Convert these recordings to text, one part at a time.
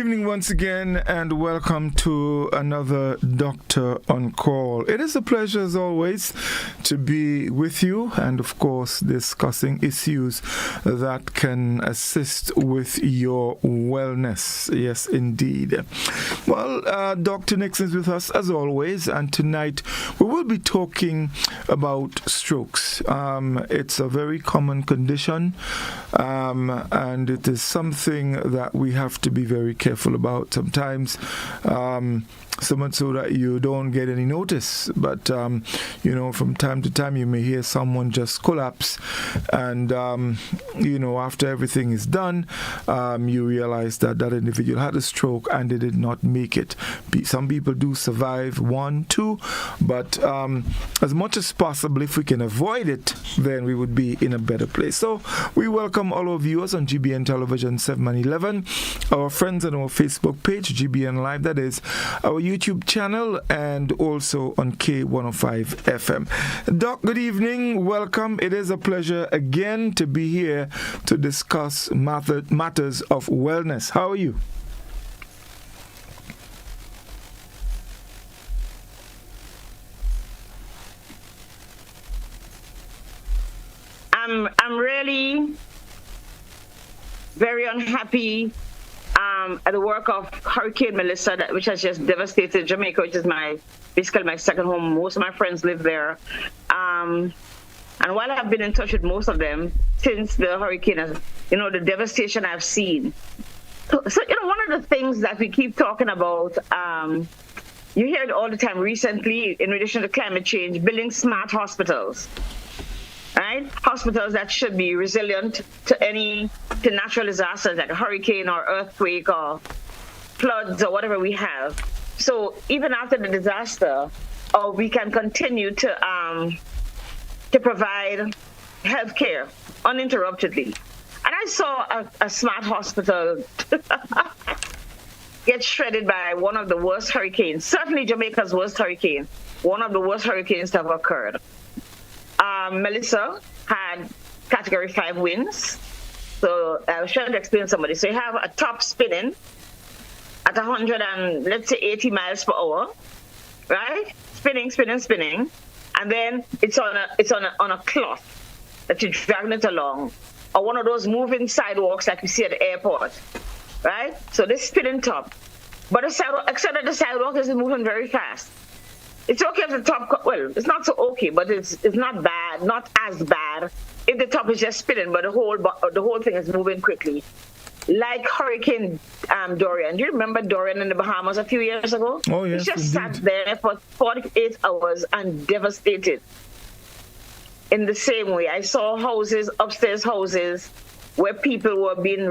evening once again, and welcome to another Doctor on Call. It is a pleasure, as always, to be with you and, of course, discussing issues that can assist with your wellness. Yes, indeed. Well, Dr. Nixon is with us, as always, and tonight we will be talking about strokes. It's a very common condition, and it is something that we have to be very careful about sometimes, so much so that you don't get any notice. But, from time to time you may hear someone just collapse, and, after everything is done, you realize that that individual had a stroke and they did not make it. Some people do survive 1, 2, but as much as possible, if we can avoid it, then we would be in a better place. So we welcome all our viewers on GBN Television 7 and 11, our friends on our Facebook page, GBN Live, that is, our YouTube channel, and also on K105 FM. Doc, good evening. Welcome. It is a pleasure again to be here to discuss matters of wellness. How are you? I'm really very unhappy at the work of Hurricane Melissa, which has just devastated Jamaica, which is basically my second home. Most of my friends live there. And while I've been in touch with most of them since the hurricane, the devastation I've seen. So one of the things that we keep talking about, you hear it all the time recently in relation to climate change, building smart hospitals. Right? Hospitals that should be resilient to natural disasters like a hurricane or earthquake or floods or whatever we have. So even after the disaster, we can continue to provide health care uninterruptedly. And I saw a smart hospital get shredded by one of the worst hurricanes, certainly Jamaica's worst hurricane, one of the worst hurricanes that have occurred. Melissa had category 5 winds. So I was trying to explain to somebody. So you have a top spinning at 80 miles per hour, right? Spinning. And then it's on a cloth that you're dragging it along, or one of those moving sidewalks like you see at the airport, right? So this spinning top. But the sidewalk, except that the sidewalk is moving very fast. It's okay if the top, it's not so okay, but it's not bad, not as bad if the top is just spinning, but the whole thing is moving quickly. Like Hurricane Dorian. Do you remember Dorian in the Bahamas a few years ago? Oh, yes, It just indeed. sat there for 48 hours and devastated. In the same way, I saw upstairs houses, where people were being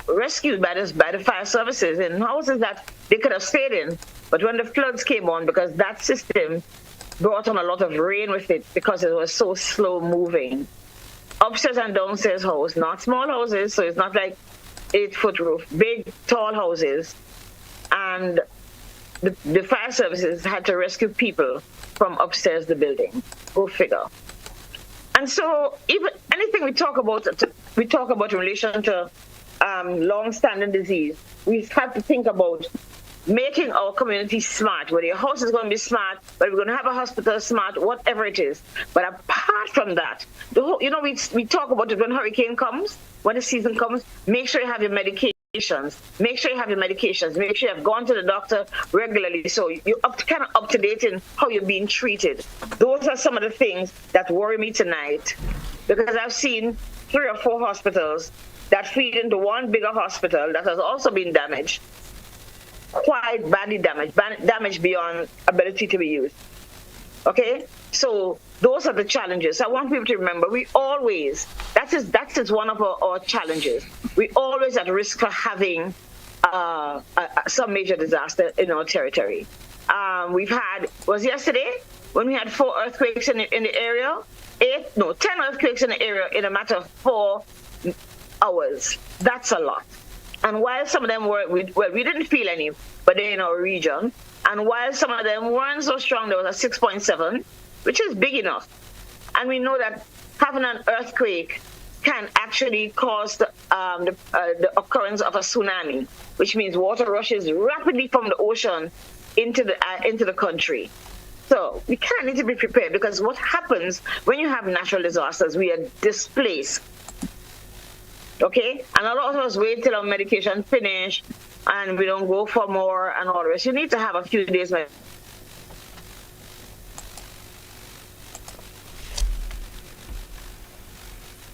rescued by the fire services in houses that they could have stayed in. But when the floods came on, because that system brought on a lot of rain with it because it was so slow moving. Upstairs and downstairs house, not small houses, so it's not like 8-foot roof, big, tall houses. And the fire services had to rescue people from upstairs the building. Go figure. And so even anything we talk about in relation to long-standing disease, we have to think about making our community smart, whether your house is going to be smart, whether we're going to have a hospital smart, whatever it is. But apart from that, we talk about it when hurricane comes, when the season comes, make sure you have your medications. Make sure you have gone to the doctor regularly, so you're kind of up to date in how you're being treated. Those are some of the things that worry me tonight, because I've seen 3 or 4 hospitals that feed into one bigger hospital that has also been damaged. Quite badly damaged beyond ability to be used. Okay, so those are the challenges. I want people to remember that is one of our challenges. We always at risk for having some major disaster in our territory. Was yesterday when we had 4 earthquakes in the area, 10 earthquakes in the area in a matter of 4 hours. That's a lot. And while some of them we didn't feel any, but they're in our region. And while some of them weren't so strong, there was a 6.7, which is big enough. And we know that having an earthquake can actually cause the occurrence of a tsunami, which means water rushes rapidly from the ocean into the country. So we kind of need to be prepared, because what happens when you have natural disasters, we are displaced. Okay? And a lot of us wait till our medication finish and we don't go for more and all the rest. You need to have a few days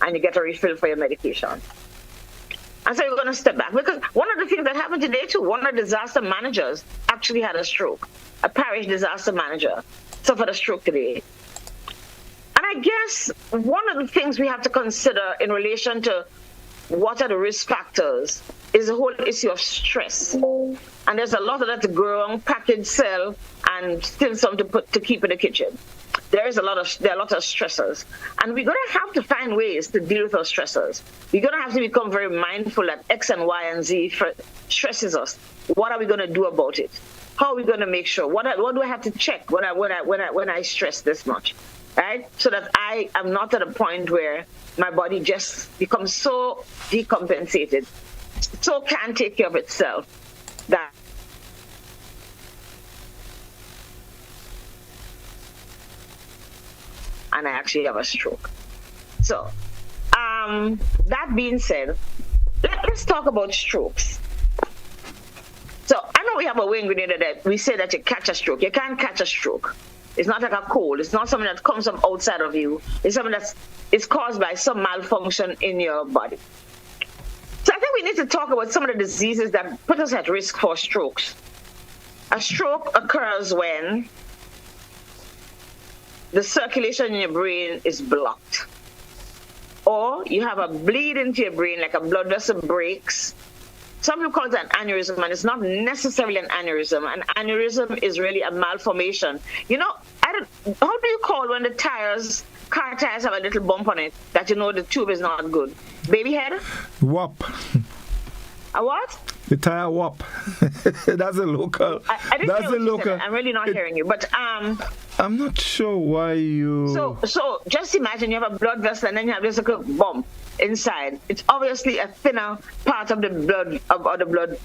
and you get a refill for your medication. And so you're going to step back. Because one of the things that happened today too, one of the disaster managers actually had a stroke. A parish disaster manager suffered a stroke today. And I guess one of the things we have to consider in relation to what are the risk factors is the whole issue of stress. And there's a lot of that to grow on, package, sell, and still some to keep in the kitchen. There are a lot of stressors, and we're going to have to find ways to deal with those stressors. We're going to have to become very mindful that X and Y and Z stresses us. What are we going to do about it? How are we going to make sure? What do I have to check when I stress this much, right? So that I am not at a point where my body just becomes so decompensated, so can't take care of itself that and I actually have a stroke. So, that being said, let's talk about strokes. So, I know we have a way in Grenada that we say that you catch a stroke. You can't catch a stroke. It's not like a cold. It's not something that comes from outside of you. It's something it's caused by some malfunction in your body. So, I think we need to talk about some of the diseases that put us at risk for strokes. A stroke occurs when the circulation in your brain is blocked, or you have a bleed into your brain, like a blood vessel breaks. Some people call it an aneurysm, and it's not necessarily an aneurysm. An aneurysm is really a malformation. You know, how do you call when the car tires have a little bump on it that you know the tube is not good? Baby head? Whop. A what? The tire whop. That's a local. I didn't that's hear a local. I'm really not hearing you, but I'm not sure why you. So just imagine you have a blood vessel and then you have this little bump inside. It's obviously a thinner part of the blood of the blood.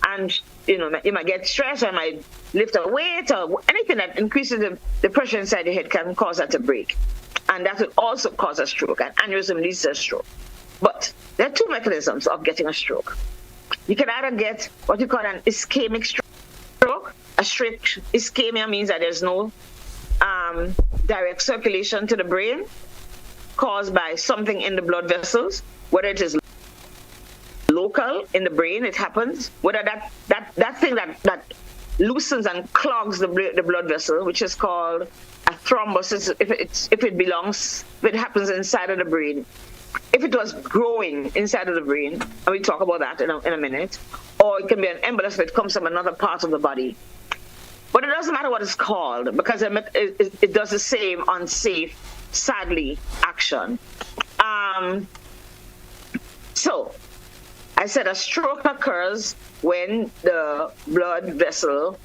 And you know, you might get stressed, or might lift a weight, or anything that increases the pressure inside your head can cause that to break. And that will also cause a stroke. An aneurysm leads to a stroke. But there are two mechanisms of getting a stroke. You can either get what you call an ischemic stroke. A strict ischemia means that there's no direct circulation to the brain caused by something in the blood vessels, whether it is local in the brain, it happens, whether that thing that loosens and clogs the blood vessel, which is called a thrombosis, if it happens inside of the brain. If it was growing inside of the brain, and we'll talk about that in a minute, or it can be an embolus if it comes from another part of the body. But it doesn't matter what it's called, because it does the same unsafe, sadly, action. So, I said a stroke occurs when the blood vessel,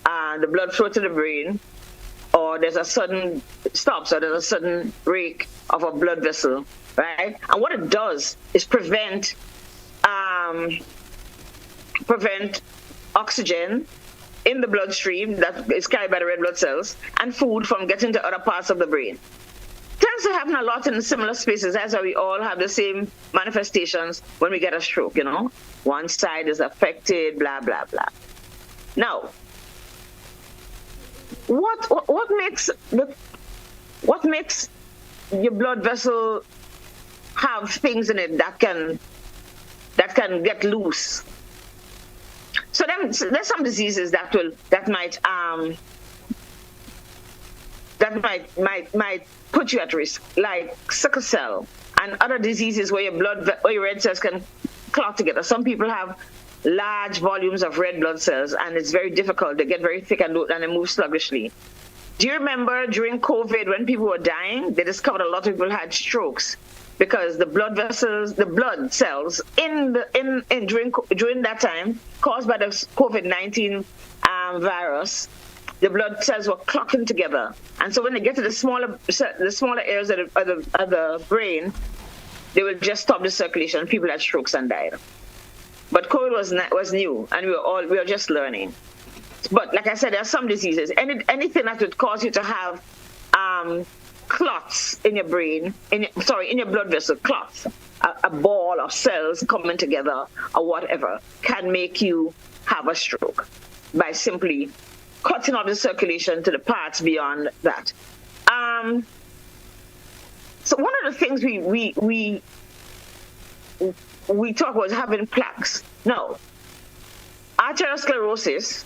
the blood flow to the brain, or there's a sudden stop, so there's a sudden break of a blood vessel, right? And what it does is prevent oxygen in the bloodstream that is carried by the red blood cells and food from getting to other parts of the brain. Tends to happen a lot in similar spaces. That's why we all have the same manifestations when we get a stroke, you know. One side is affected, blah, blah, blah. Now, what makes your blood vessel have things in it that can get loose? So then there's some diseases that might put you at risk, like sickle cell and other diseases where your red cells can clot together. Some people have large volumes of red blood cells, and it's very difficult. They get very thick and they move sluggishly. Do you remember during COVID when people were dying, they discovered a lot of people had strokes because the blood cells during that time caused by the COVID-19 virus the blood cells were clotting together. And so when they get to the smaller areas of the brain, they will just stop the circulation. People had strokes and died. But COVID was new, and we were just learning. But like I said, there are some diseases. Anything that would cause you to have clots in your brain, in your blood vessel, clots, a ball of cells coming together or whatever, can make you have a stroke by simply cutting off the circulation to the parts beyond that. So one of the things we talk about having plaques. No, arteriosclerosis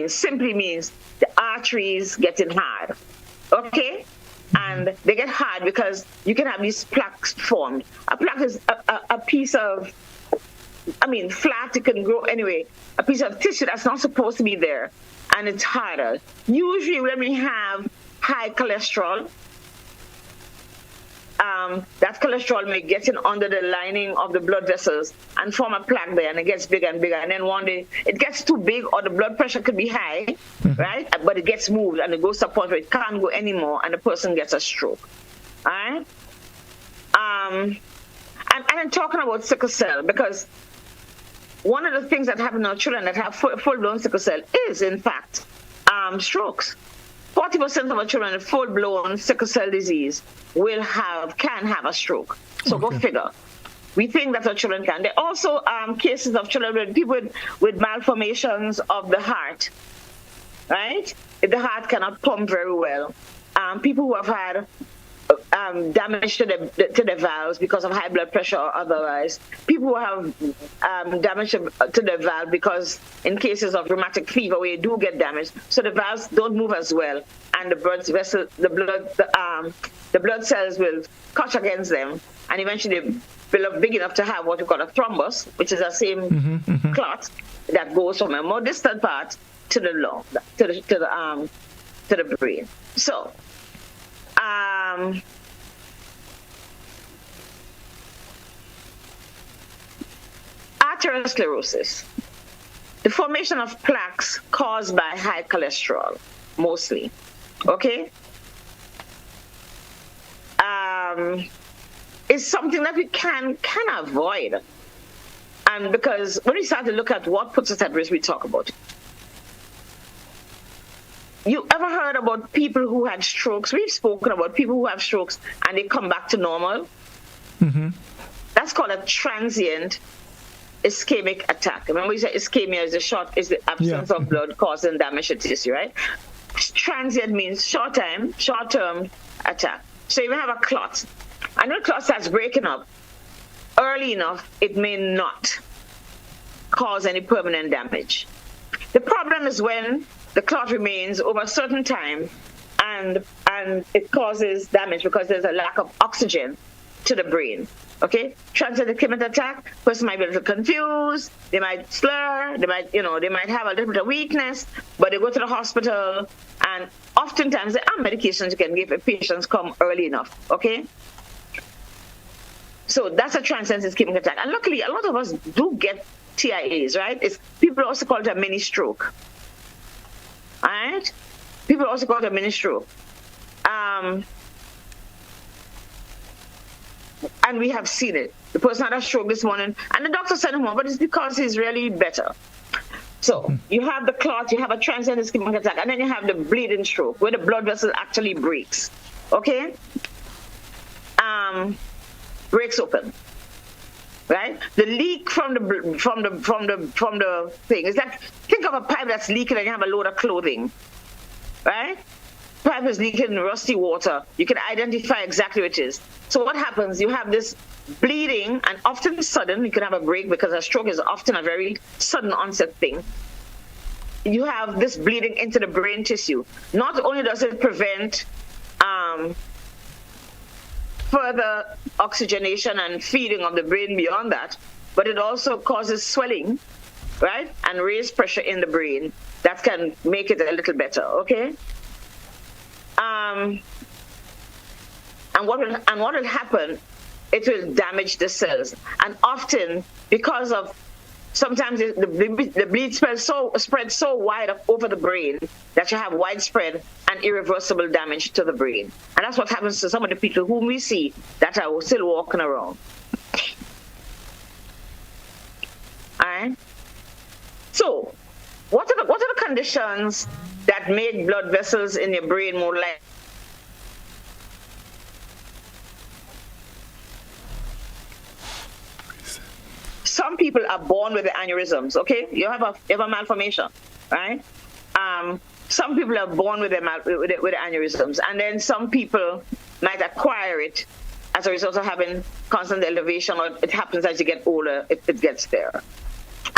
simply means the arteries getting hard. Okay? And they get hard because you can have these plaques formed. A plaque is a piece of, flat, it can grow anyway, a piece of tissue that's not supposed to be there, and it's harder. Usually when we have high cholesterol, that cholesterol may get in under the lining of the blood vessels and form a plaque there, and it gets bigger and bigger. And then one day it gets too big, or the blood pressure could be high, right? But it gets moved and it goes to a point where it can't go anymore, and the person gets a stroke. All right? And I'm talking about sickle cell because one of the things that happen in our children that have full-blown sickle cell is, in fact, strokes. 40% of our children with full-blown sickle cell disease can have a stroke. So Go figure. We think that our children can. There are also cases of children with malformations of the heart, right? If the heart cannot pump very well. People who have had damage to the valves because of high blood pressure or otherwise. People who have damage to the valve because in cases of rheumatic fever where you do get damage, so the valves don't move as well, and the blood cells will catch against them, and eventually they build big enough to have what we call a thrombus, which is the same clot that goes from a more distant part to the lung, to the brain. So. Arteriosclerosis, the formation of plaques caused by high cholesterol, mostly. Okay, is something that we can avoid, and because when we start to look at what puts us at risk, we talk about it. You ever heard about people who had strokes? We've spoken about people who have strokes and they come back to normal. That's called a transient ischemic attack. Remember, we said ischemia is the absence of blood causing damage to tissue, right? Transient means short-term attack. So you may have a clot, and when the clot starts breaking up early enough, it may not cause any permanent damage. The problem is when the clot remains over a certain time and it causes damage because there's a lack of oxygen to the brain. Okay? Transient ischemic attack, person might be a little confused, they might slur, they might have a little bit of weakness, but they go to the hospital, and oftentimes there are medications you can give if patients come early enough. Okay? So that's a transient ischemic attack. And luckily, a lot of us do get TIAs, right? People also call it a mini stroke. All right? People also call it a mini stroke. And we have seen it. The person had a stroke this morning, and the doctor sent him home, but it's because he's really better. So you have the clot, you have a transient ischemic attack, and then you have the bleeding stroke, where the blood vessel actually breaks. Okay? Breaks open. Right? The leak from the thing is like, think of a pipe that's leaking and you have a load of clothing, right? Pipe is leaking rusty water. You can identify exactly what it is. So what happens? You have this bleeding, and often sudden. You can have a break because a stroke is often a very sudden onset thing. You have this bleeding into the brain tissue. Not only does it prevent further oxygenation and feeding of the brain beyond that, but it also causes swelling, right? And raised pressure in the brain that can make it a little better, okay? And what will happen, it will damage the cells. And often, because of sometimes the bleed spreads so wide over the brain that you have widespread and irreversible damage to the brain. And that's what happens to some of the people whom we see that are still walking around. All right. So, what are the conditions that make blood vessels in your brain more likely? Some people are born with the aneurysms. Okay, you have a malformation, right? Some people are born with the aneurysms, and then some people might acquire it as a result of having constant elevation, or it happens as you get older, it gets there.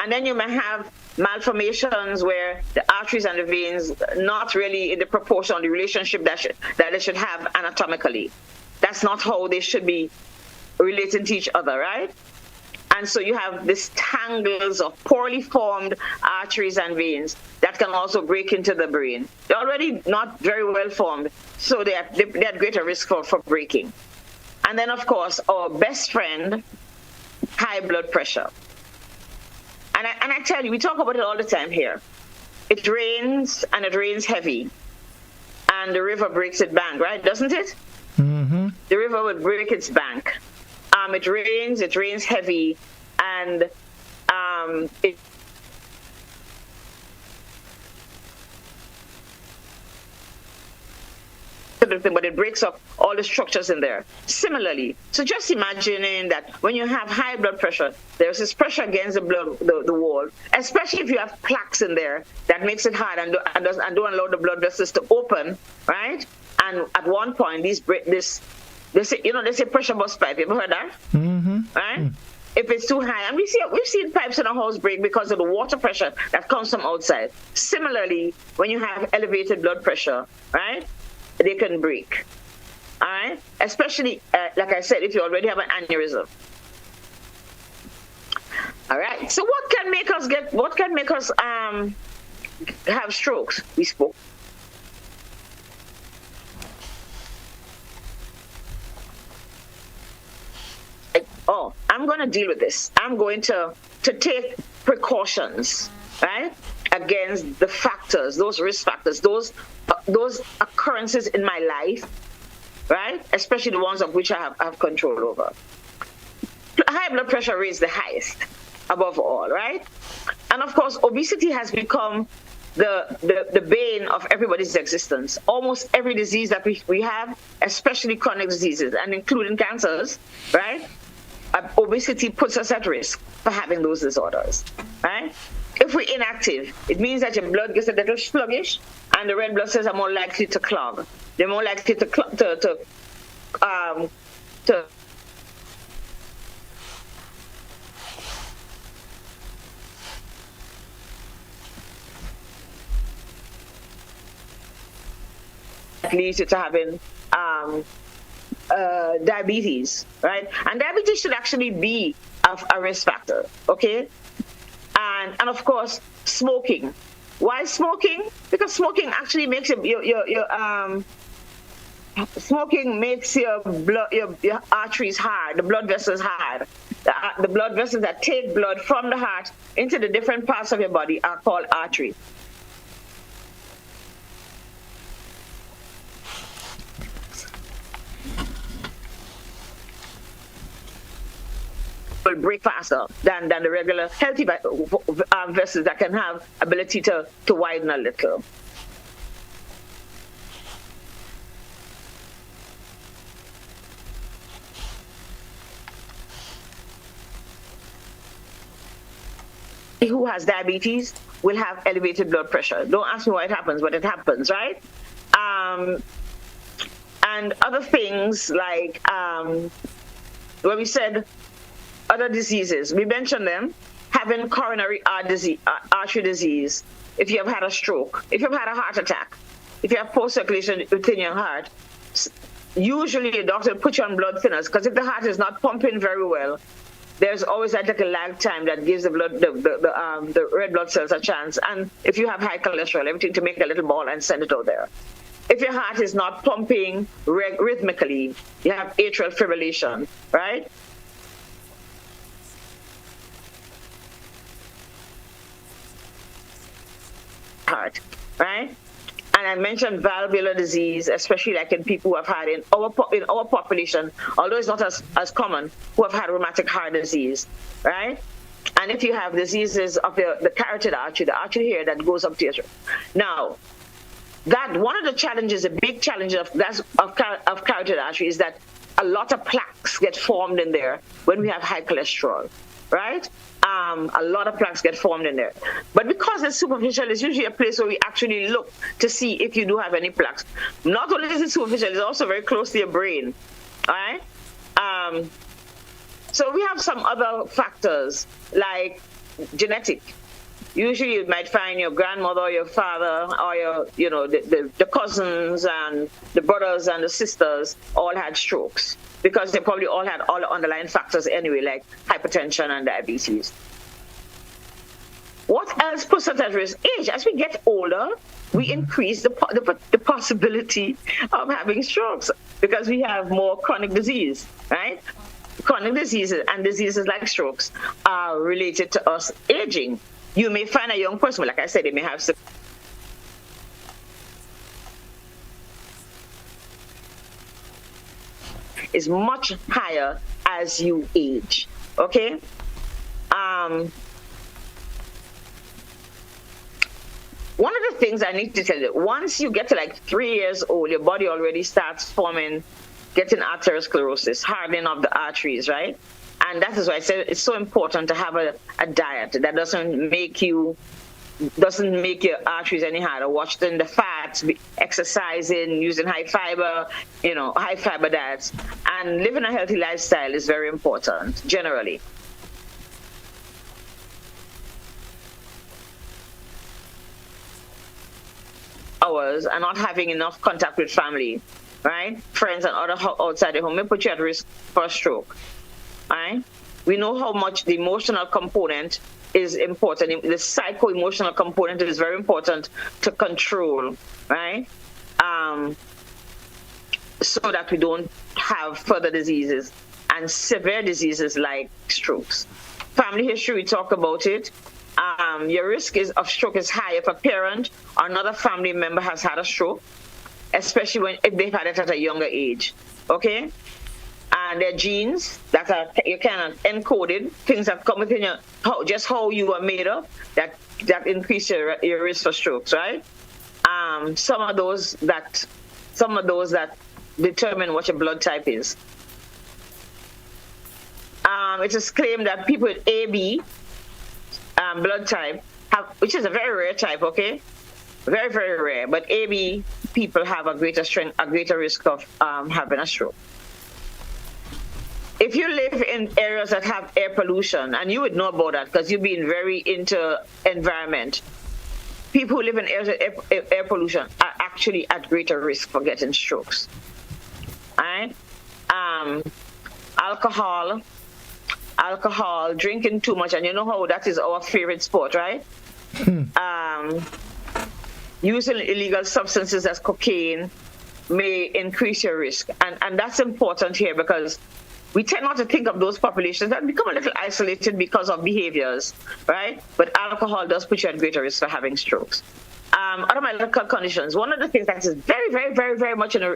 And then you may have malformations where the arteries and the veins not really in the proportion or the relationship that they should have anatomically. That's not how they should be relating to each other, right? And so you have these tangles of poorly formed arteries and veins that can also break into the brain. They're already not very well formed, so they're at greater risk for breaking. And then, of course, our best friend, high blood pressure. And I tell you, we talk about it all the time here. It rains, and it rains heavy, and the river breaks its bank, right? Doesn't it? Mm-hmm. The river would break its bank. It rains heavy, and it but it breaks up all the structures in there. Similarly, so just imagining that when you have high blood pressure, there's this pressure against the wall, especially if you have plaques in there that makes it hard and don't allow the blood vessels to open, right? And at one point, they say pressure bust pipe. You ever heard that? Mm-hmm. Right? Mm. If it's too high, and we've seen pipes in a house break because of the water pressure that comes from outside. Similarly, when you have elevated blood pressure, right, they can break. All right, especially like I said, if you already have an aneurysm. All right. So what can make us have strokes? We spoke. Oh, I'm going to deal with this. I'm going to take precautions, right, against the factors, those risk factors, those occurrences in my life, right, especially the ones of which I have control over. High blood pressure is the highest above all, right? And of course, obesity has become the bane of everybody's existence. Almost every disease that we have, especially chronic diseases and including cancers, right? Obesity puts us at risk for having those disorders, right? If we're inactive, it means that your blood gets a little sluggish, and the red blood cells are more likely to clog. They're more likely to leads you to having diabetes, right? And diabetes should actually be a risk factor, okay? And of course, smoking. Why smoking? Because smoking actually makes smoking makes your arteries hard, the blood vessels hard. The blood vessels that take blood from the heart into the different parts of your body are called arteries. Will break faster than the regular healthy vessels that can have ability to widen a little. Who has diabetes will have elevated blood pressure. Don't ask me why it happens, but it happens, right? And other things like when we said other diseases, we mentioned them, having coronary artery disease, if you have had a stroke, if you've had a heart attack, if you have poor circulation within your heart, usually a doctor will put you on blood thinners, because if the heart is not pumping very well, there's always that little lag time that gives the red blood cells a chance. And if you have high cholesterol, everything to make a little ball and send it out there. If your heart is not pumping rhythmically, you have atrial fibrillation, right? heart, right? And I mentioned valvular disease, especially like in people who have had in our population, although it's not as common, who have had rheumatic heart disease, right? And if you have diseases of the carotid artery, the artery here that goes up to your throat. Now, that one of the challenges, a big challenge of carotid artery is that a lot of plaques get formed in there when we have high cholesterol, right? A lot of plaques get formed in there. But because it's superficial, it's usually a place where we actually look to see if you do have any plaques. Not only is it superficial, it's also very close to your brain, all right? So we have some other factors like genetic. Usually you might find your grandmother or your father or the cousins and the brothers and the sisters all had strokes because they probably all had all the underlying factors anyway, like hypertension and diabetes. What else puts us at risk? Age. As we get older, we increase the possibility of having strokes because we have more chronic disease, right? Chronic diseases and diseases like strokes are related to us aging. You may find a young person, like I said, they may have is much higher as you age. Okay. One of the things I need to tell you, once you get to like 3 years old, your body already starts getting arteriosclerosis, hardening of the arteries, right? And that is why I said it's so important to have a diet that doesn't make your arteries any harder. Watching the fats, exercising, using high fiber diets, and living a healthy lifestyle is very important generally. Hours and not having enough contact with family, right? Friends and other outside the home may put you at risk for a stroke. Right? We know how much the emotional component is important. The psycho-emotional component is very important to control, right? So that we don't have further diseases and severe diseases like strokes. Family history, we talk about it. Your risk of stroke is high if a parent or another family member has had a stroke, especially if they've had it at a younger age. Okay? And their genes that are you kind of encoded, things that come within just how you are made up, that increase your risk for strokes, right? Some of those that determine what your blood type is. It is claimed that people with AB blood type which is a very rare type, okay? Very, very rare. But AB people have a greater risk of having a stroke. If you live in areas that have air pollution, and you would know about that because you've been very into environment, people who live in areas with air pollution are actually at greater risk for getting strokes. All right? Alcohol, drinking too much, and you know how that is our favorite sport, right? Using illegal substances as cocaine may increase your risk. And that's important here because we tend not to think of those populations that become a little isolated because of behaviors, right? But alcohol does put you at greater risk for having strokes. Other medical conditions. One of the things that is very, very, very, very much in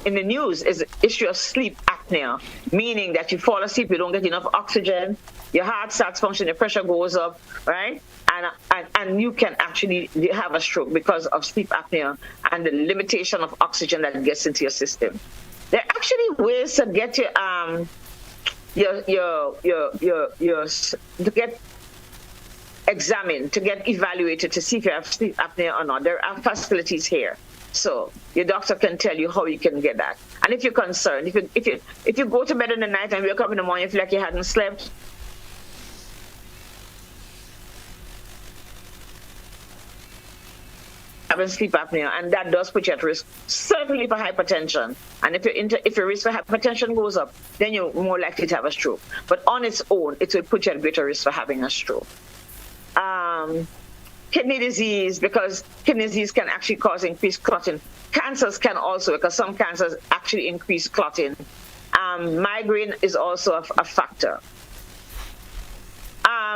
the news is the issue of sleep apnea, meaning that you fall asleep, you don't get enough oxygen, your heart starts functioning, your pressure goes up, right? And you can actually have a stroke because of sleep apnea and the limitation of oxygen that gets into your system. There are actually ways to get to get examined, to get evaluated to see if you have sleep apnea or not. There are facilities here. So your doctor can tell you how you can get that. And if you're concerned, if you go to bed in the night and wake up in the morning, you feel like you hadn't slept, having sleep apnea, and that does put you at risk, certainly for hypertension. And if your risk for hypertension goes up, then you're more likely to have a stroke. But on its own, it will put you at greater risk for having a stroke. Kidney disease, because kidney disease can actually cause increased clotting. Cancers can also, because some cancers actually increase clotting. Migraine is also a factor.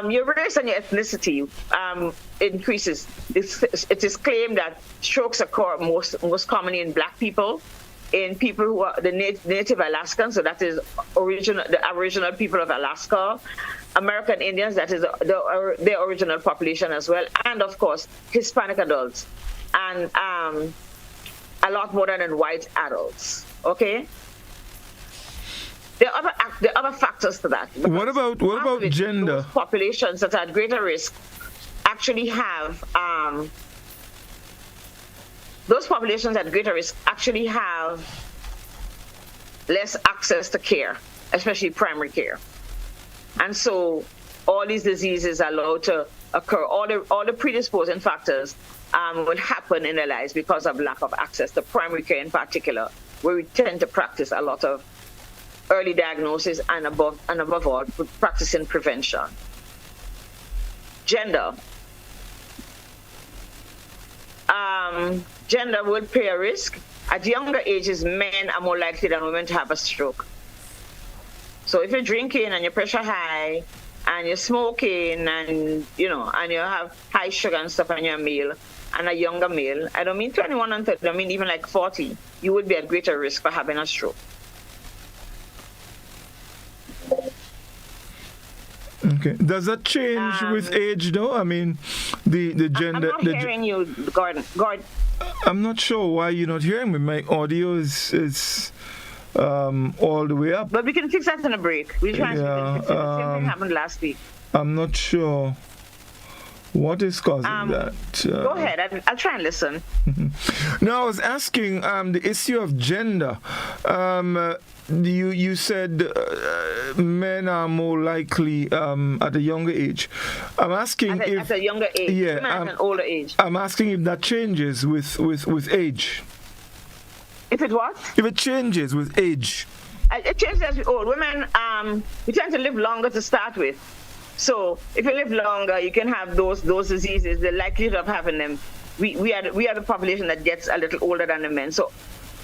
Your race and your ethnicity increases. It is claimed that strokes occur most commonly in Black people, in people who are the native Alaskans, so that is the Aboriginal people of Alaska, American Indians, that is their original population as well, and of course Hispanic adults, and a lot more than in white adults. Okay. There are other factors to that. What about gender? Those populations that are at greater risk actually have less access to care, especially primary care, and so all these diseases are allowed to occur. All the predisposing factors will happen in their lives because of lack of access to primary care, in particular, where we tend to practice a lot of early diagnosis and above all, practicing prevention. Gender. Gender would play a risk. At younger ages, men are more likely than women to have a stroke. So if you're drinking and your pressure high, and you're smoking, and you have high sugar and stuff, and you're a male, and a younger male, I don't mean 21 and 30, I mean even like 40, you would be at greater risk for having a stroke. Okay. Does that change with age, though? I mean, the gender. I'm not hearing you, Gordon. I'm not sure why you're not hearing me. My audio is all the way up. But we can fix that in a break. We'll try and fix it. The same thing happened last week. I'm not sure what is causing that. Go ahead. I'll try and listen. Now, I was asking the issue of gender. You said men are more likely at a younger age. I'm asking at a younger age. Yeah, women at an older age. I'm asking if that changes with age. If it what? If it changes with age. It changes as we old. Women, we tend to live longer to start with. So if you live longer, you can have those diseases. The likelihood of having them, we are the population that gets a little older than the men. So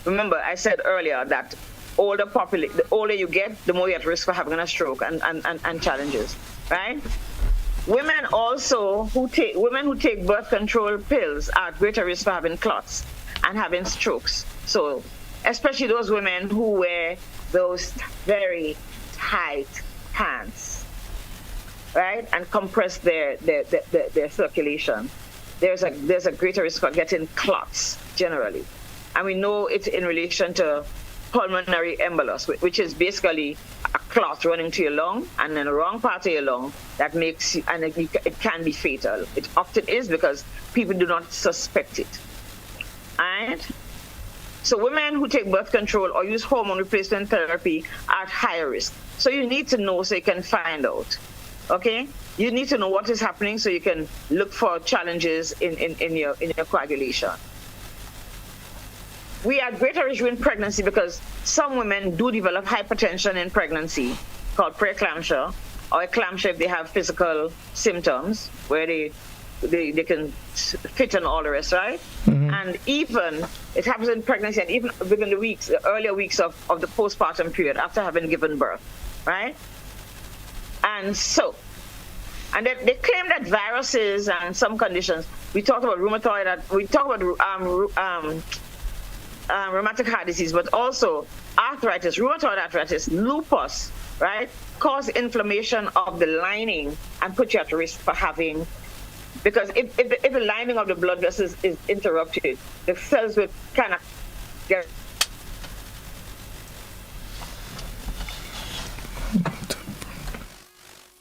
remember, I said earlier that the older you get, the more you're at risk for having a stroke and challenges, right? Women who take birth control pills are at greater risk for having clots and having strokes. So especially those women who wear those very tight pants, right, and compress their circulation, there's a greater risk for getting clots generally, and we know it's in relation to pulmonary embolus, which is basically a clot running to your lung and in the wrong part of your lung that makes you, and it can be fatal. It often is because people do not suspect it. Alright? So women who take birth control or use hormone replacement therapy are at higher risk. So you need to know so you can find out. Okay? You need to know what is happening so you can look for challenges in your coagulation. We are at greater risk in pregnancy because some women do develop hypertension in pregnancy, called preeclampsia, or eclampsia if they have physical symptoms where they can fit and all the rest, right? Mm-hmm. And even it happens in pregnancy and even within the earlier weeks of the postpartum period after having given birth, right? And so, and they claim that viruses and some conditions, we talked about rheumatoid heart disease, but also arthritis, rheumatoid arthritis, lupus, right, cause inflammation of the lining and put you at risk for having, because if the lining of the blood vessels is interrupted, the cells will kind of get.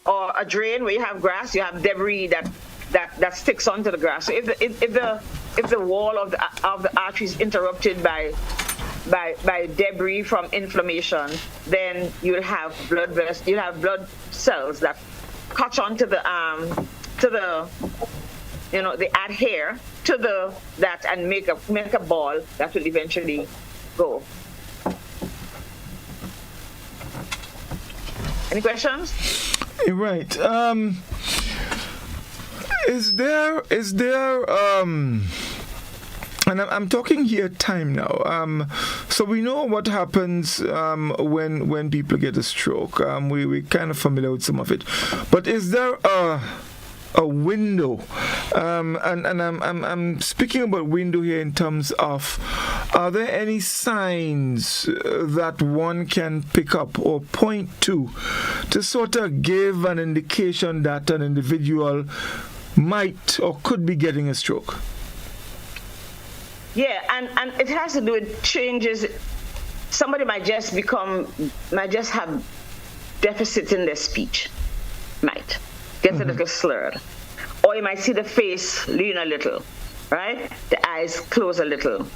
Or a drain where you have grass, you have debris that sticks onto the grass. So if the wall of the artery is interrupted by debris from inflammation, then you'll have blood cells that catch onto the they adhere to that and make a ball that will eventually go. Any questions? Right. Is there And I'm talking here time now. So we know what happens when people get a stroke. We're kind of familiar with some of it. But is there a window? And I'm speaking about window here in terms of, are there any signs that one can pick up or point to sort of give an indication that an individual might or could be getting a stroke? Yeah, and it has to do with changes. Somebody might just have deficits in their speech, might get a little slurred. Or you might see the face lean a little, right? The eyes close a little.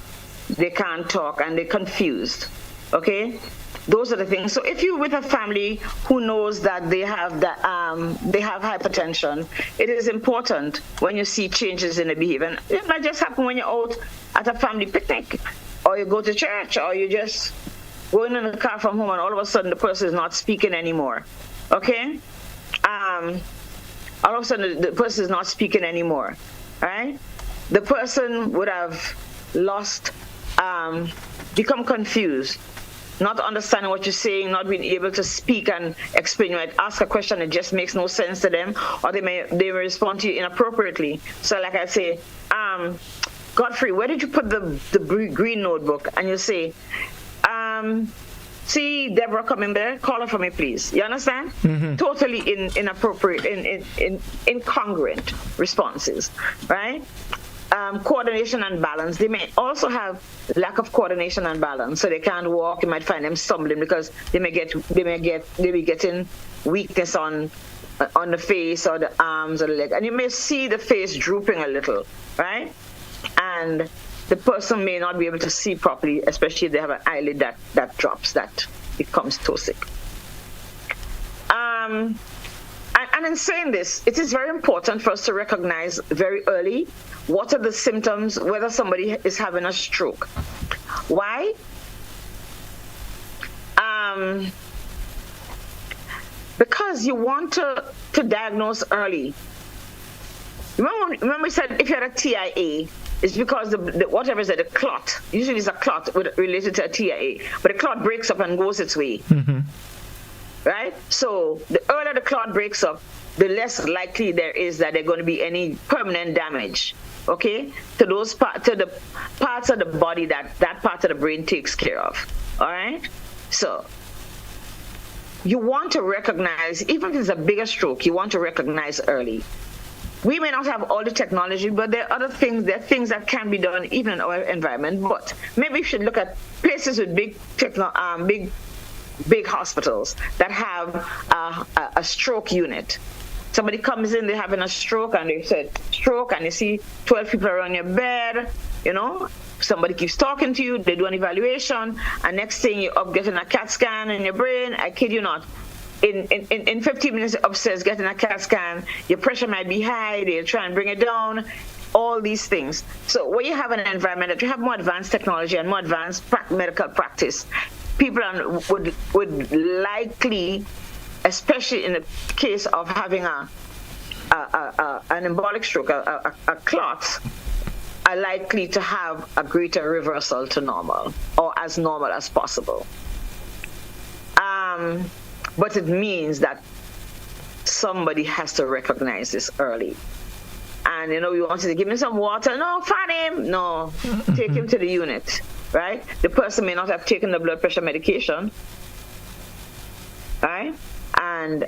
They can't talk and they're confused, okay? Those are the things. So if you're with a family who knows that they have hypertension, it is important when you see changes in the behavior. And it might just happen when you're out at a family picnic, or you go to church, or you just going in the car from home, and all of a sudden the person is not speaking anymore. Okay? All of a sudden the person is not speaking anymore, right? The person would have become confused, not understanding what you're saying, not being able to speak and explain. You might ask a question that just makes no sense to them, or they may respond to you inappropriately. So like I say, Godfrey, where did you put the green notebook? And you say, see Deborah coming there, call her for me, please. You understand? Mm-hmm. Totally inappropriate, incongruent responses, right? Coordination and balance. They may also have lack of coordination and balance, so they can't walk. You might find them stumbling because they may be getting weakness on the face or the arms or the leg, and you may see the face drooping a little, right? And the person may not be able to see properly, especially if they have an eyelid that drops, that becomes ptosis. And in saying this, it is very important for us to recognize very early what are the symptoms, whether somebody is having a stroke. Why? Because you want to diagnose early. Remember we said if you had a TIA, it's because the whatever is at the clot, usually it's a clot related to a TIA, but the clot breaks up and goes its way. Mm-hmm. Right? So the earlier the clot breaks up, the less likely there is that there's going to be any permanent damage, okay, to the parts of the body that part of the brain takes care of. All right? So you want to recognize, even if it's a bigger stroke, you want to recognize early. We may not have all the technology, but there are things that can be done even in our environment. But maybe we should look at places with big hospitals that have a stroke unit. Somebody comes in, they're having a stroke, and they said stroke, and you see 12 people around your bed, you know. Somebody keeps talking to you, they do an evaluation, and next thing you're up getting a CAT scan in your brain. I kid you not. In 15 minutes upstairs getting a CAT scan, your pressure might be high, they'll try and bring it down, all these things. So when you have an environment that you have more advanced technology and more advanced medical practice, people would likely, especially in the case of having an embolic stroke, a clot, are likely to have a greater reversal to normal, or as normal as possible. But it means that somebody has to recognize this early. And, you know, you want to give him some water. No, fan him. No, take him to the unit, right? The person may not have taken the blood pressure medication, right? And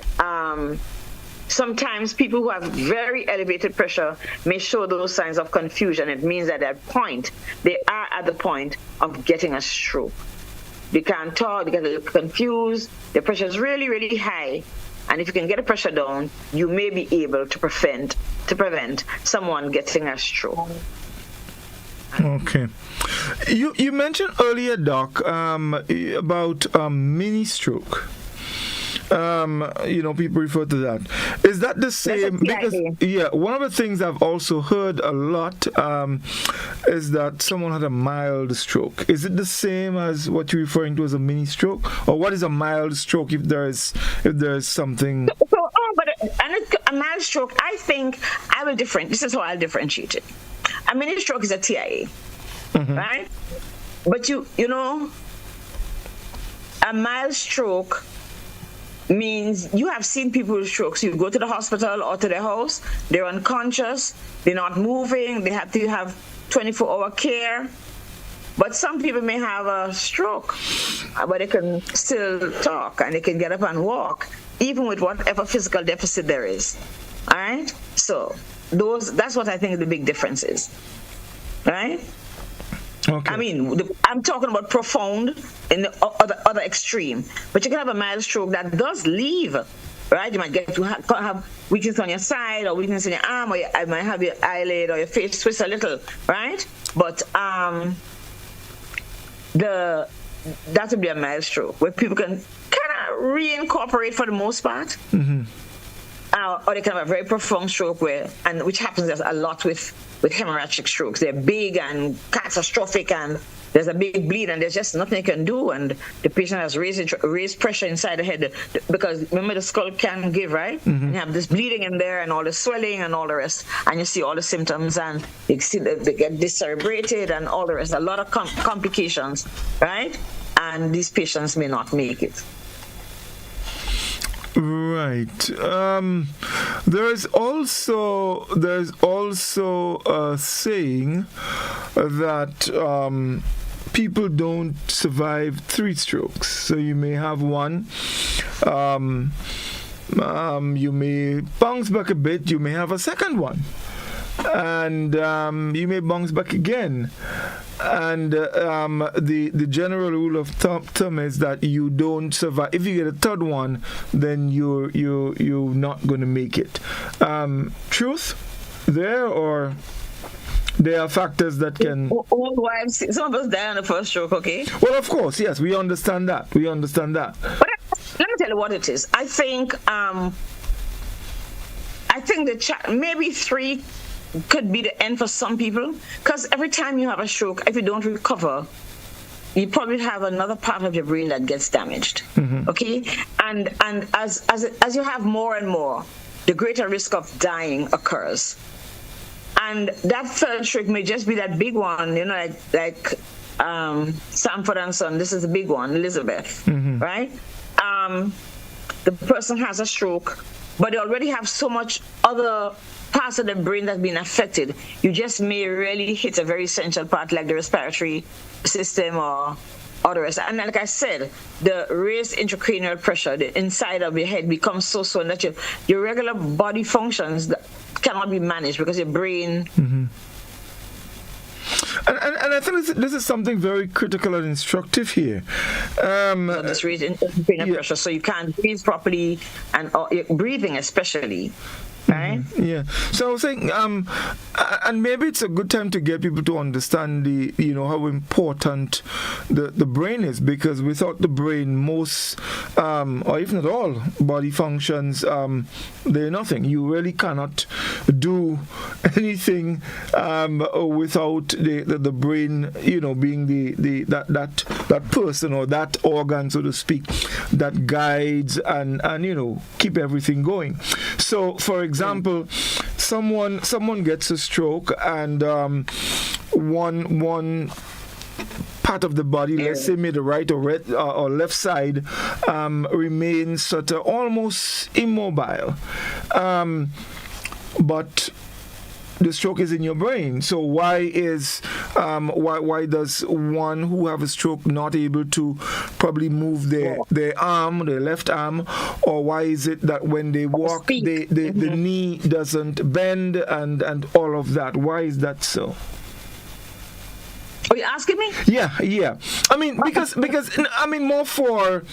sometimes people who have very elevated pressure may show those signs of confusion. It means that at that point, they are at the point of getting a stroke. They can't talk, they get a little confused, their pressure is really, really high. And if you can get the pressure down, you may be able to prevent someone getting a stroke. Okay. You mentioned earlier, Doc, about mini stroke. People refer to that. Is that the same? Because one of the things I've also heard a lot is that someone had a mild stroke. Is it the same as what you're referring to as a mini stroke, or what is a mild stroke if there is something? A mild stroke, I think I will differentiate. This is how I'll differentiate it. A mini stroke is a TIA. right? But you know, a mild stroke means you have seen people with strokes. You go to the hospital or to their house, they're unconscious, they're not moving, they have to have 24-hour care. But some people may have a stroke, but they can still talk and they can get up and walk, even with whatever physical deficit there is. All right? So that's what I think the big difference is. All right? Okay. I mean, I'm talking about profound in the other extreme. But you can have a mild stroke that does leave, right? You might get to have weakness on your side or weakness in your arm, or you might have your eyelid or your face twist a little, right? But that would be a mild stroke where people can kind of reincorporate for the most part. Or they can have a very profound stroke which happens a lot with hemorrhagic strokes. They're big and catastrophic, and there's a big bleed, and there's just nothing you can do, and the patient has raised pressure inside the head because remember the skull can give, right? And you have this bleeding in there and all the swelling and all the rest, and you see all the symptoms, and you see they get decerebrated and all the rest. A lot of complications, right? And these patients may not make it. Right. There's also a saying that people don't survive 3 strokes. So you may have one. You may bounce back a bit. You may have a second one. And you may bounce back again. And the general rule of thumb is that you don't survive. If you get a third one, then you're not going to make it. Truth there, or there are factors that can. Old wives, some of us die on the first stroke. Okay. Well, of course, yes, we understand that. But let me tell you what it is. I think maybe 3 could be the end for some people, because every time you have a stroke, if you don't recover, you probably have another part of your brain that gets damaged. Okay, and as you have more and more, the greater risk of dying occurs. And that third stroke may just be that big one, you know, like Sanford and Son. This is a big one, Elizabeth, right? The person has a stroke, but they already have so much other parts of the brain that's been affected. You just may really hit a very essential part like the respiratory system or the rest. And like I said, the raised intracranial pressure, the inside of your head becomes so swollen that your regular body functions cannot be managed because your brain... And I think this is something very critical and instructive here. This raised intracranial pressure, so you can't breathe properly, and breathing especially. Right? Yeah. So I was saying, and maybe it's a good time to get people to understand how important the brain is, because without the brain, most, or if not all, body functions, they're nothing. You really cannot do anything without the brain, being that person or that organ, so to speak, that guides and keep everything going. So, for example, someone gets a stroke, and one part of the body, let's say maybe the right or left side, remains sort of almost immobile, but the stroke is in your brain. So why does one who have a stroke not able to probably move their left arm, or why is it that when they walk the knee doesn't bend and all of that? Why is that so? Are you asking me? Yeah. I mean, because more for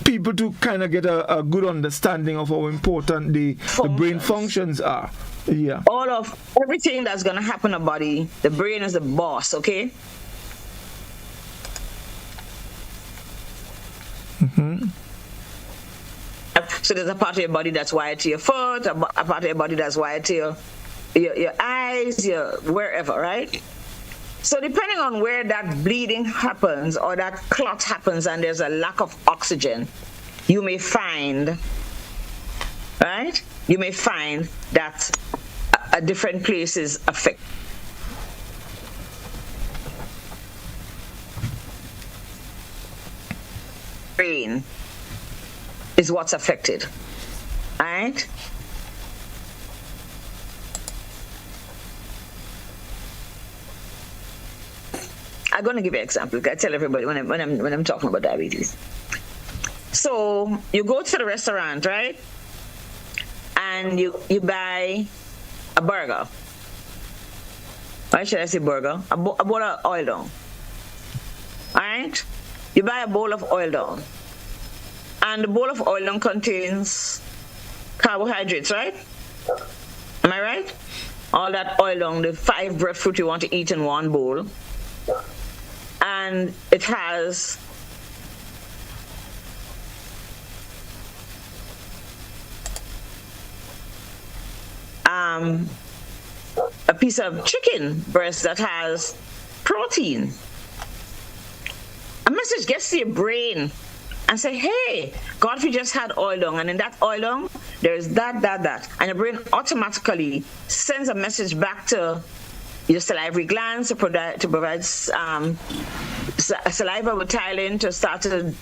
people to kind of get a good understanding of how important the brain functions are. Yeah. All of everything that's going to happen in the body, the brain is the boss, okay? So there's a part of your body that's wired to your foot, a part of your body that's wired to your eyes, wherever, right? So depending on where that bleeding happens or that clot happens and there's a lack of oxygen, you may find, right? You may find that a different place is affected. brain is what's affected. All right? I'm going to give you an example. I tell everybody when I'm talking about diabetes. So you go to the restaurant, right? And you buy a burger. Why should I say burger? A bowl of oil down. All right? You buy a bowl of oil down. And the bowl of oil down contains carbohydrates, right? Am I right? All that oil down, the 5 breadfruit you want to eat in one bowl. And it has a piece of chicken breast that has protein. A message gets to your brain and say, hey, Godfrey just had oil down, and in that oil down, there's that. And your brain automatically sends a message back to your salivary glands to provide saliva with ptyalin to start to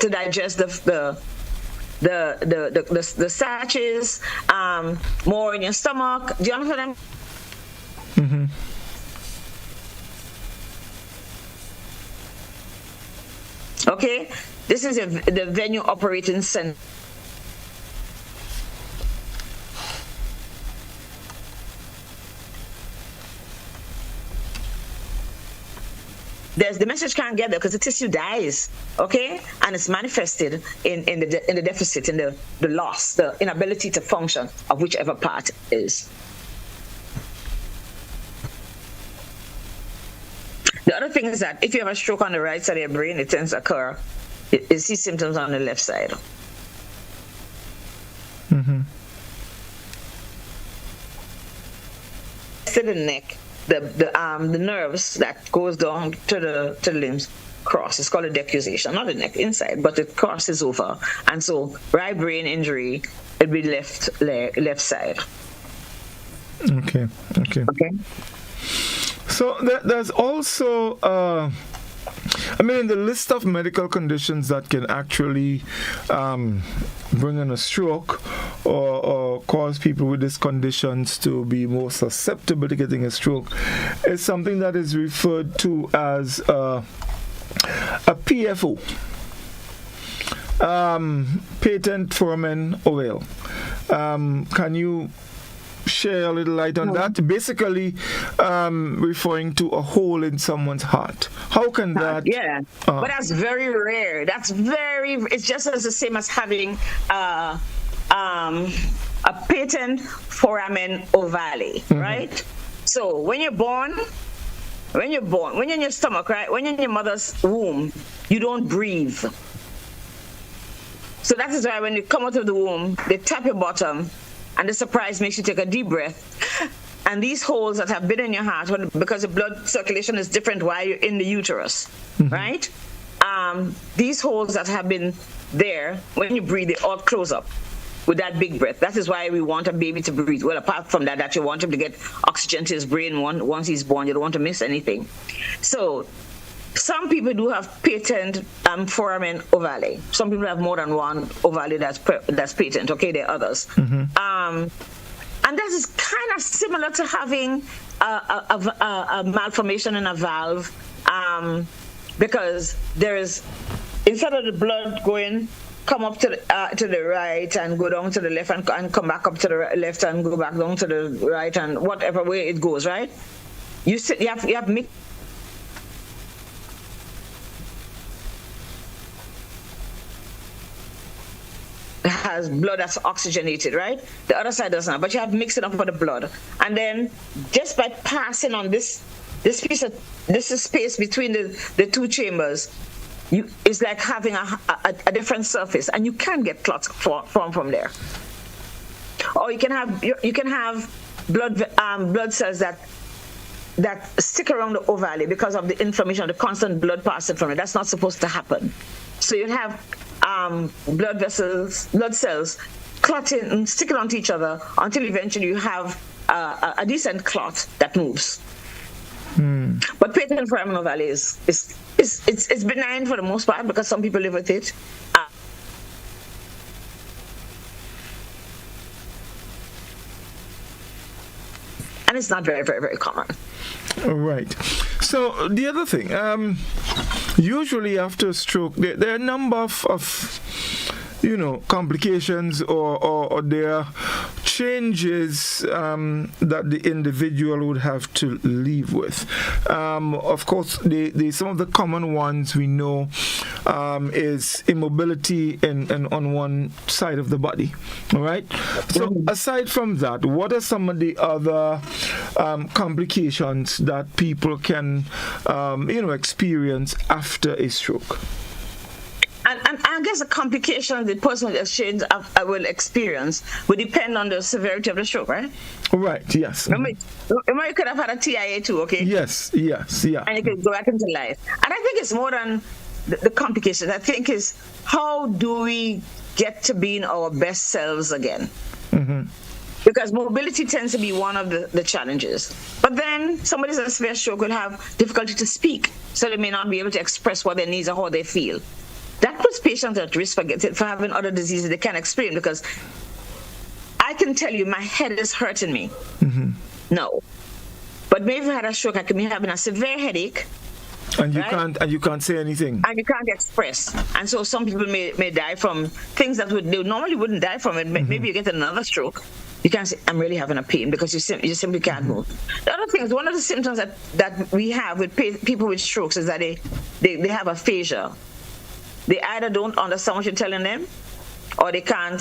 digest the starches, more in your stomach. Do you understand? Mm-hmm. Okay, this is the venue operating center. The message can't get there because the tissue dies, okay, and it's manifested in the deficit, in the loss, the inability to function of whichever part is. The other thing is that if you have a stroke on the right side of your brain, it tends to occur. You see symptoms on the left side. Mm-hmm. To the neck, the nerves that goes down to the limbs cross. It's called a decussation, not the neck inside, but it crosses over, and so right brain injury, it'd be left side. Okay. So there's also, in the list of medical conditions that can actually bring in a stroke or cause people with these conditions to be more susceptible to getting a stroke is something that is referred to as a PFO. Patent foramen ovale. Can you share a little light on that? Basically, referring to a hole in someone's heart. How can that? But that's very rare. It's just as the same as having a patent foramen ovale, mm-hmm. right? So when you're in your stomach, right? When you're in your mother's womb, you don't breathe. So that is why when you come out of the womb, they tap your bottom, and the surprise makes you take a deep breath. And these holes that have been in your heart, because the blood circulation is different while you're in the uterus, mm-hmm. right? These holes that have been there, when you breathe, they all close up with that big breath. That is why we want a baby to breathe. Well, apart from that you want him to get oxygen to his brain once he's born. You don't want to miss anything. So some people do have patent foramen ovale. Some people have more than one ovale that's patent. Okay, there are others. Mm-hmm. And that is kind of similar to having a malformation in a valve, because there is, instead of the blood come up to the right and go down to the left and come back up to the left and go back down to the right and whatever way it goes, right? You have mixed. Has blood that's oxygenated, right? The other side doesn't, but you have mixed it up with the blood, and then just by passing on this space between the two chambers, it's like having a different surface, and you can get clots from there. Or you can have blood cells that stick around the ovale because of the inflammation, the constant blood passing from it. That's not supposed to happen. So you have blood cells clotting and sticking onto each other until eventually you have a decent clot that moves. But patent foramen ovale is it's benign for the most part because some people live with it. And it's not very, very, very common. Right. So the other thing, usually after a stroke, there are a number of complications or there are changes that the individual would have to live with. Of course, some of the common ones we know is immobility on one side of the body. All right. So aside from that, what are some of the other complications that people can experience after a stroke? And I guess the complications the person with exchange will experience will depend on the severity of the stroke, right? Right, yes. Remember, you could have had a TIA too, okay? Yes, yeah. And you could go back into life. And I think it's more than the complications. I think is how do we get to being our best selves again? Mm-hmm. Because mobility tends to be one of the challenges. But then somebody with a severe stroke will have difficulty to speak, so they may not be able to express what their needs or how they feel. That puts patients at risk for having other diseases they can't explain, because I can tell you my head is hurting me. Mm-hmm. No. But maybe if I had a stroke, I could be having a severe headache. And you can't say anything. And you can't express. And so some people may die from things that they normally wouldn't die from it. Mm-hmm. Maybe you get another stroke. You can't say, I'm really having a pain, because you simply can't move. The other thing is, one of the symptoms that we have with people with strokes is that they have aphasia. They either don't understand what you're telling them, or they can't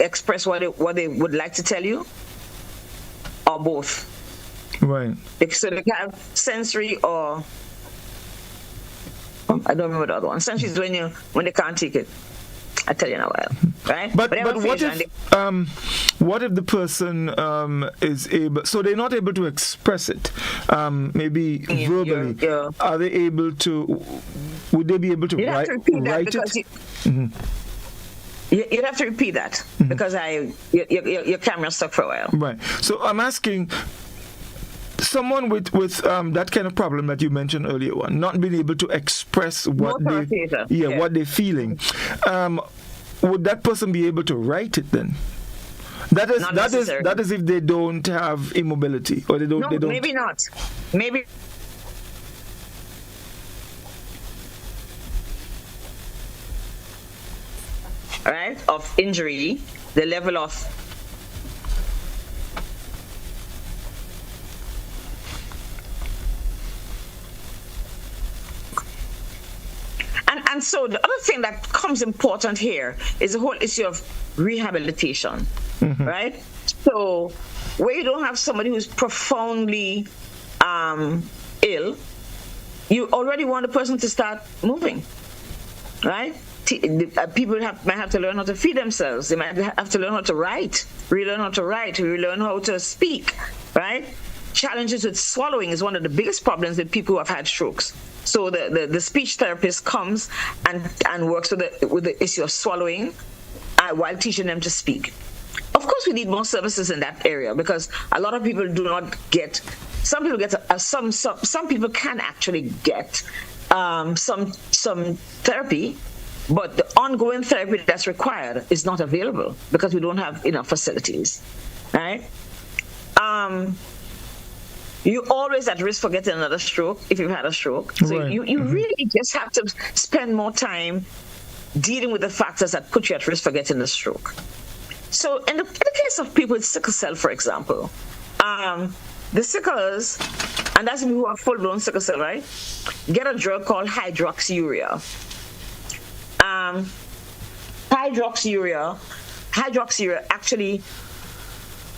express what they would like to tell you, or both. Right. So they can have sensory or I don't remember the other one. Sensory is when they can't take it. I tell you in a while, right? But what if the person is able? So they're not able to express it, maybe verbally. Yeah. Are they able to? Would they be able to write it? You'd have to repeat that because your camera's stuck for a while. Right. So I'm asking. Someone with that kind of problem that you mentioned earlier, not being able to express what they're feeling, would that person be able to write it then? That is if they don't have immobility, or they don't. Maybe not. Maybe. All right, of injury, the level of. And so the other thing that comes important here is the whole issue of rehabilitation, right? So where you don't have somebody who's profoundly ill, you already want the person to start moving, right? People might have to learn how to feed themselves. They might have to learn how to write, relearn how to speak, right? Challenges with swallowing is one of the biggest problems with people who have had strokes. So the speech therapist comes and works with the issue of swallowing while teaching them to speak. Of course, we need more services in that area, because a lot of people do not get. Some people get some people can actually get some therapy, but the ongoing therapy that's required is not available because we don't have enough facilities, right? You're always at risk for getting another stroke if you've had a stroke. So you really just have to spend more time dealing with the factors that put you at risk for getting a stroke. So in the case of people with sickle cell, for example, the sicklers, and that's people who have full-blown sickle cell, right, get a drug called hydroxyurea. Hydroxyurea actually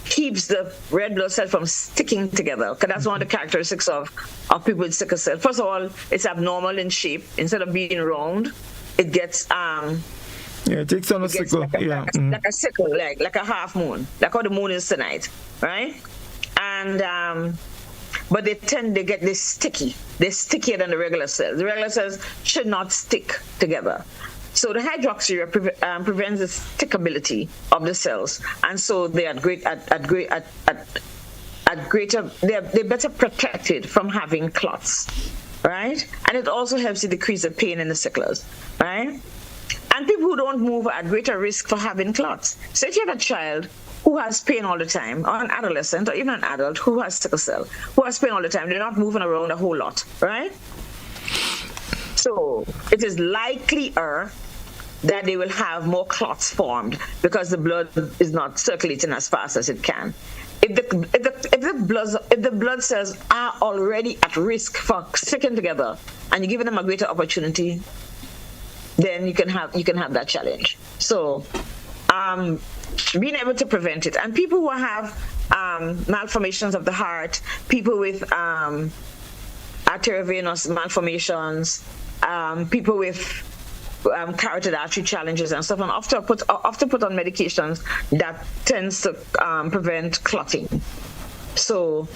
keeps the red blood cell from sticking together, because that's one of the characteristics of people with sickle cell. First of all, it's abnormal in shape. Instead of being round, it gets it takes on a sickle, like a sickle, like a half moon, like how the moon is tonight, right? And but they get this sticky. They're stickier than the regular cells. The regular cells should not stick together. So the hydroxyurea prevents the stickability of the cells, and so they're better protected from having clots. right? And it also helps you decrease the pain in the sicklers, right? And people who don't move are at greater risk for having clots. So if you have a child who has pain all the time, or an adolescent, or even an adult who has sickle cell, who has pain all the time, they're not moving around a whole lot, right? So it is likelier that they will have more clots formed because the blood is not circulating as fast as it can. If the blood cells are already at risk for sticking together, and you're giving them a greater opportunity, then you can have that challenge. So, being able to prevent it, and people who have malformations of the heart, people with arteriovenous malformations, people with carotid artery challenges and stuff, and often put on medications that tends to prevent clotting. So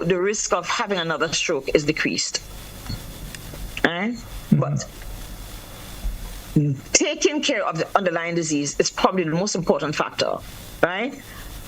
the risk of having another stroke is decreased. Right? Mm-hmm. But taking care of the underlying disease is probably the most important factor, right?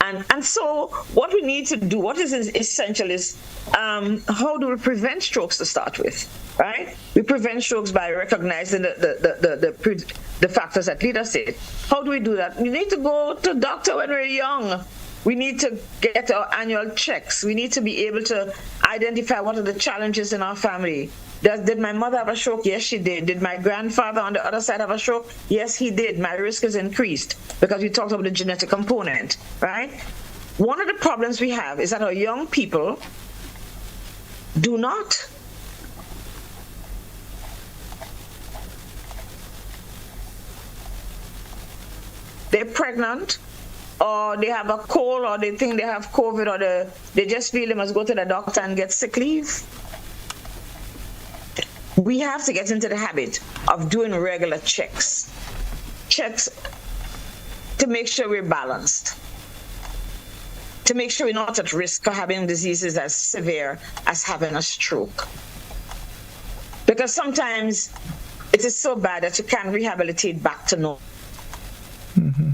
And so what we need to do, what is essential is how do we prevent strokes to start with, right? We prevent strokes by recognizing the factors that lead us to it. How do we do that? We need to go to the doctor when we're young. We need to get our annual checks. We need to be able to identify what are the challenges in our family. Did my mother have a stroke? Yes, she did. Did my grandfather on the other side have a stroke? Yes, he did. My risk is increased because we talked about the genetic component, right? One of the problems we have is that our young people do not they're pregnant, or they have a cold, or they think they have COVID, or they just feel they must go to the doctor and get sick leave. We have to get into the habit of doing regular checks to make sure we're balanced, to make sure we're not at risk of having diseases as severe as having a stroke. Because sometimes it is so bad that you can't rehabilitate back to normal. Mm-hmm.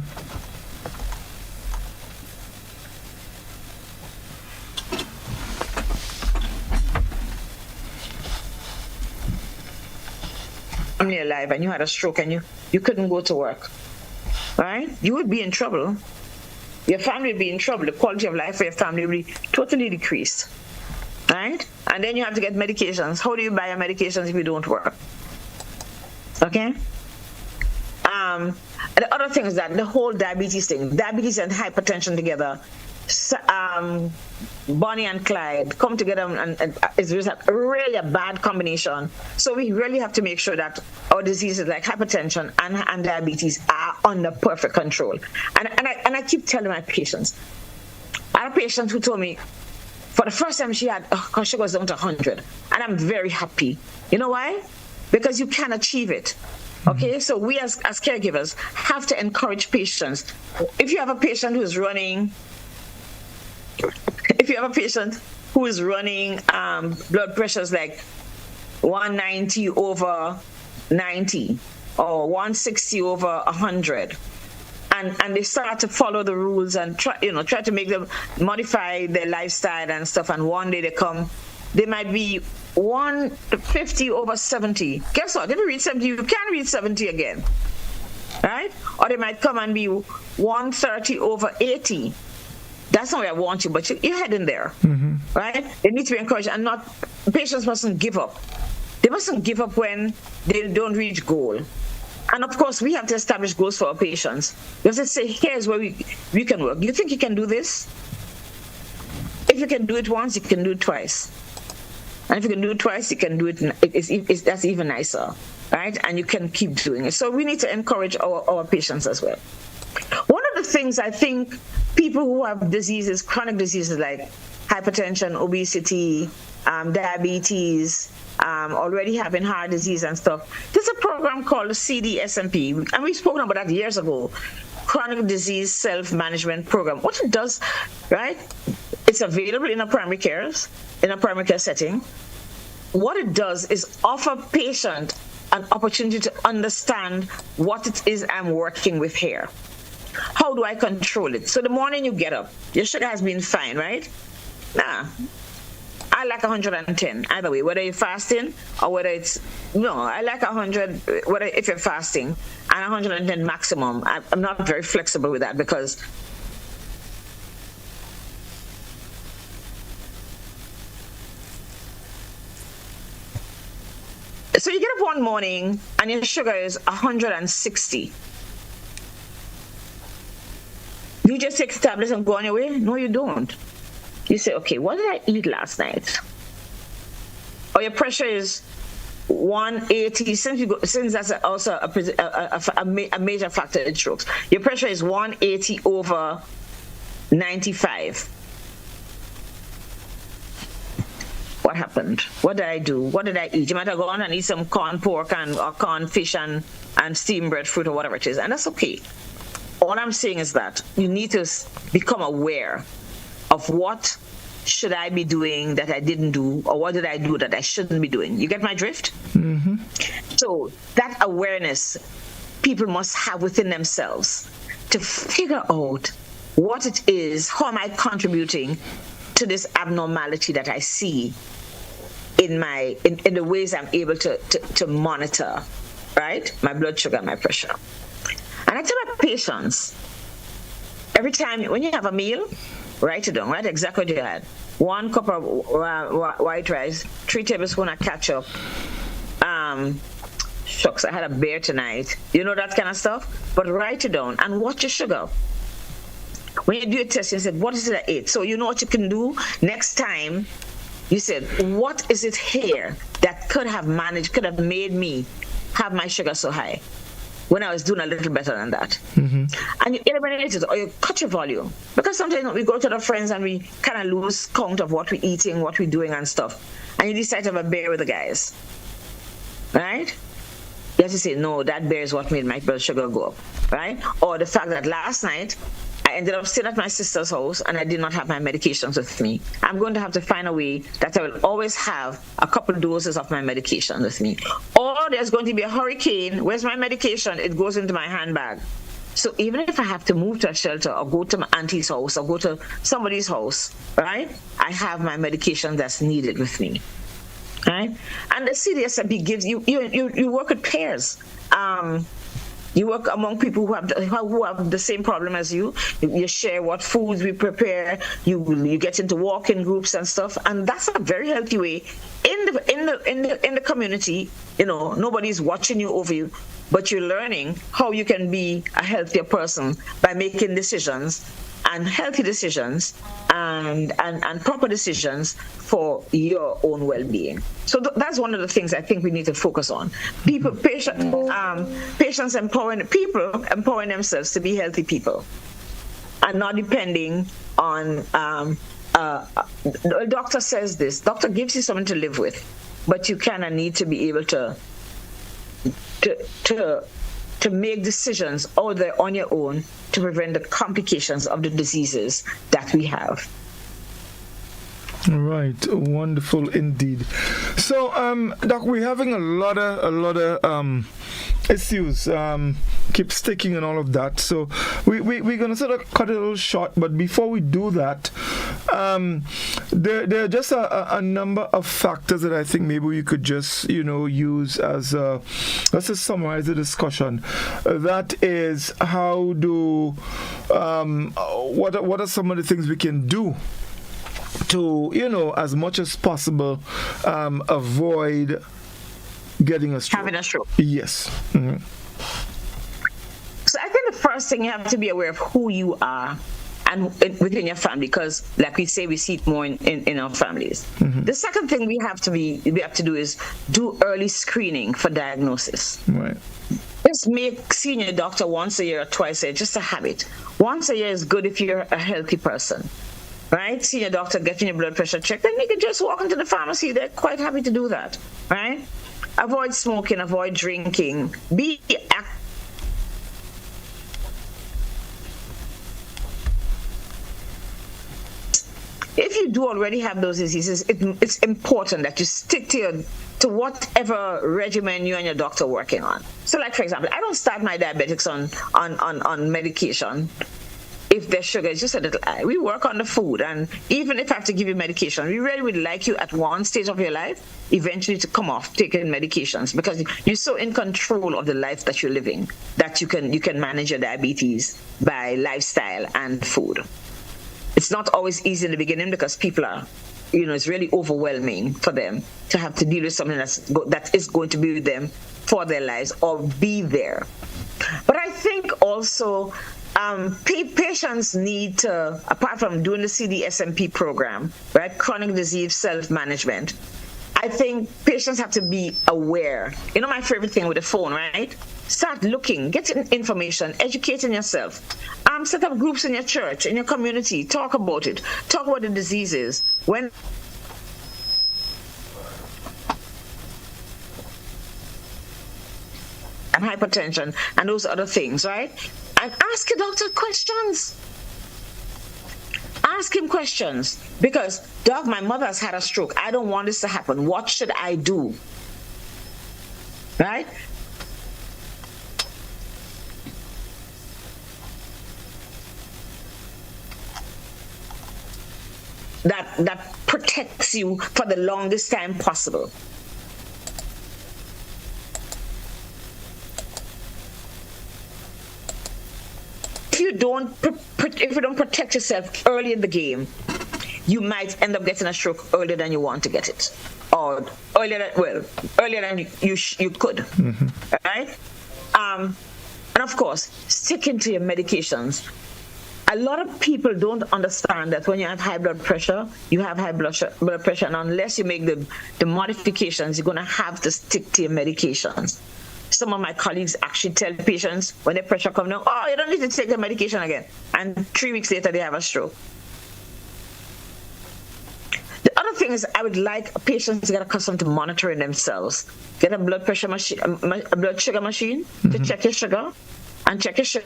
Only alive and you had a stroke and you couldn't go to work, right? You would be in trouble. Your family would be in trouble. The quality of life for your family would be totally decreased, right? And then you have to get medications. How do you buy your medications if you don't work? Okay? The other thing is that the whole diabetes and hypertension together, Bonnie and Clyde come together, and it's really a bad combination. So we really have to make sure that our diseases like hypertension and diabetes are under perfect control. And I keep telling my patients, I had a patient who told me for the first time she had her sugar was down to 100, and I'm very happy. You know why? Because you can achieve it. Okay, so we as caregivers have to encourage patients. If you have a patient who is running blood pressures like 190 over 90 or 160 over 100, and they start to follow the rules and try to make them modify their lifestyle and stuff, and one day they might be 150 over 70. Guess what? If you reach 70, you can reach 70 again, right? Or they might come and be 130 over 80. That's not where I want you, but you're heading there, mm-hmm. Right? They need to be encouraged, and patients mustn't give up. They mustn't give up when they don't reach goal. And of course, we have to establish goals for our patients. We have to say, here's where we can work. You think you can do this? If you can do it once, you can do it twice. And if you can do it twice, you can do it. That's even nicer, right? And you can keep doing it. So we need to encourage our patients as well. One of the things I think people who have diseases, chronic diseases like hypertension, obesity, diabetes, already having heart disease and stuff, there's a program called the CDSMP, and we've spoken about that years ago. Chronic Disease Self-Management Program. What it does, right? It's available in a primary care setting. What it does is offer patient an opportunity to understand what it is I'm working with here. How how do I control it? So the morning you get up, your sugar has been fine, right? Nah. I like 110 either way, whether you're fasting or whether it's I like 100 whether if you're fasting, and 110 maximum. I'm not very flexible with that because so you get up one morning and your sugar is 160. You just take the tablets and go on your way? No, you don't. You say, okay, what did I eat last night? Or your pressure is 180. Since that's also a major factor in strokes. Your pressure is 180 over 95. What happened? What did I do? What did I eat? You might have gone and eat some corn pork or corn fish and steamed breadfruit or whatever it is, and that's okay. All I'm saying is that you need to become aware of what should I be doing that I didn't do, or what did I do that I shouldn't be doing. You get my drift? Mm-hmm. So that awareness people must have within themselves to figure out what it is, how am I contributing to this abnormality that I see in the ways I'm able to monitor, right? My blood sugar, my pressure. And I tell my patients, every time when you have a meal, write it down, write exactly what you had. 1 cup of white rice, 3 tablespoons of ketchup. Shucks, I had a beer tonight. You know, that kind of stuff. But write it down and watch your sugar. When you do a test, you said, what is it I ate? So you know what you can do next time. You said, what is it here that could have made me have my sugar so high when I was doing a little better than that? Mm-hmm. And you eliminate it, or you cut your volume. Because sometimes we go to the friends and we kind of lose count of what we're eating, what we're doing and stuff. And you decide to have a beer with the guys. Right? You have to say, no, that beer is what made my blood sugar go up. Right? Or the fact that last night, I ended up staying at my sister's house and I did not have my medications with me. I'm going to have to find a way that I will always have a couple doses of my medication with me. Or there's going to be a hurricane. Where's my medication? It goes into my handbag. So even if I have to move to a shelter or go to my auntie's house or go to somebody's house, right, I have my medication that's needed with me. Right? And the CDSMP gives you work with pairs. You work among people who have the same problem as you. You share what foods we prepare. You get into walking groups and stuff, and that's a very healthy way in the community. You know, nobody's watching you over you, but you're learning how you can be a healthier person by making decisions, and healthy decisions and proper decisions for your own well-being. So that's one of the things I think we need to focus on. Patients empowering themselves to be healthy people and not depending on the doctor says this. Doctor gives you something to live with, but you kind of need to be able to make decisions out there on your own to prevent the complications of the diseases that we have. Right, wonderful indeed. So, Doc, we're having a lot of issues. Keep sticking and all of that. So, we're gonna sort of cut it a little short. But before we do that, there are just a number of factors that I think maybe we could just use as let's just summarize the discussion. That is, how do what are some of the things we can do to, as much as possible, avoid getting a stroke. Having a stroke. Yes. Mm-hmm. So I think the first thing, you have to be aware of who you are and within your family, because like we say, we see it more in our families. Mm-hmm. The second thing we have to do is do early screening for diagnosis. Right. Just make seeing your doctor once a year or twice a year just a habit. Once a year is good if you're a healthy person. Right? See your doctor, getting your blood pressure checked, then you can just walk into the pharmacy. They're quite happy to do that. Right? Avoid smoking, avoid drinking. Be active. If you do already have those diseases, it's important that you stick to whatever regimen you and your doctor are working on. So, like, for example, I don't start my diabetics on medication if their sugar is just a little high. We work on the food, and even if I have to give you medication, we really would like you at one stage of your life eventually to come off taking medications, because you're so in control of the life that you're living that you can manage your diabetes by lifestyle and food. It's not always easy in the beginning because people are, it's really overwhelming for them to have to deal with something that is going to be with them for their lives or be there. But I think also patients need to, apart from doing the CDSMP program, right, chronic disease self-management, I think patients have to be aware. My favorite thing with the phone, right? Start looking, getting information, educating yourself. Set up groups in your church, in your community, talk about it. Talk about the diseases. And hypertension and those other things, right? And ask your doctor questions. Ask him questions. Because, Doc, my mother has had a stroke. I don't want this to happen. What should I do? Right? That protects you for the longest time possible. If you don't protect yourself early in the game, you might end up getting a stroke earlier than you want to get it, or earlier than you could. Mm-hmm. Right? And of course, sticking to your medications. A lot of people don't understand that when you have high blood pressure, you have high blood pressure, and unless you make the modifications, you're going to have to stick to your medications. Some of my colleagues actually tell patients when their pressure comes down, oh, you don't need to take the medication again. And 3 weeks later, they have a stroke. The other thing is I would like patients to get accustomed to monitoring themselves. Get a blood pressure machine, a blood sugar machine to check your sugar and check your sugar.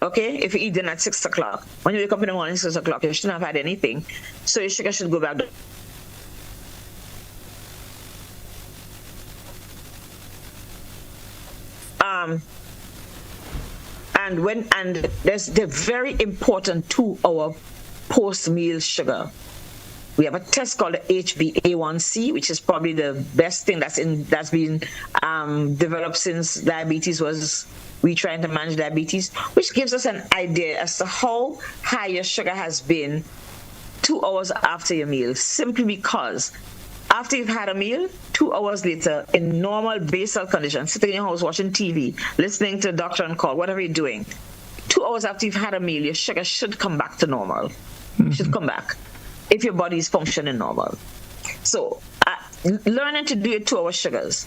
Okay, if you eat dinner at 6 o'clock, when you wake up in the morning at 6 o'clock, you shouldn't have had anything, so your sugar should go back down. And they're very important 2-hour post-meal sugar. We have a test called the HbA1c, which is probably the best thing that's been developed since diabetes was. We trying to manage diabetes, which gives us an idea as to how high your sugar has been 2 hours after your meal, simply because after you've had a meal, 2 hours later, in normal basal conditions, sitting in your house watching TV, listening to a doctor on call, whatever you're doing, 2 hours after you've had a meal, your sugar should come back to normal. Mm-hmm. Should come back if your body is functioning normal. So learning to do your 2 hour sugars,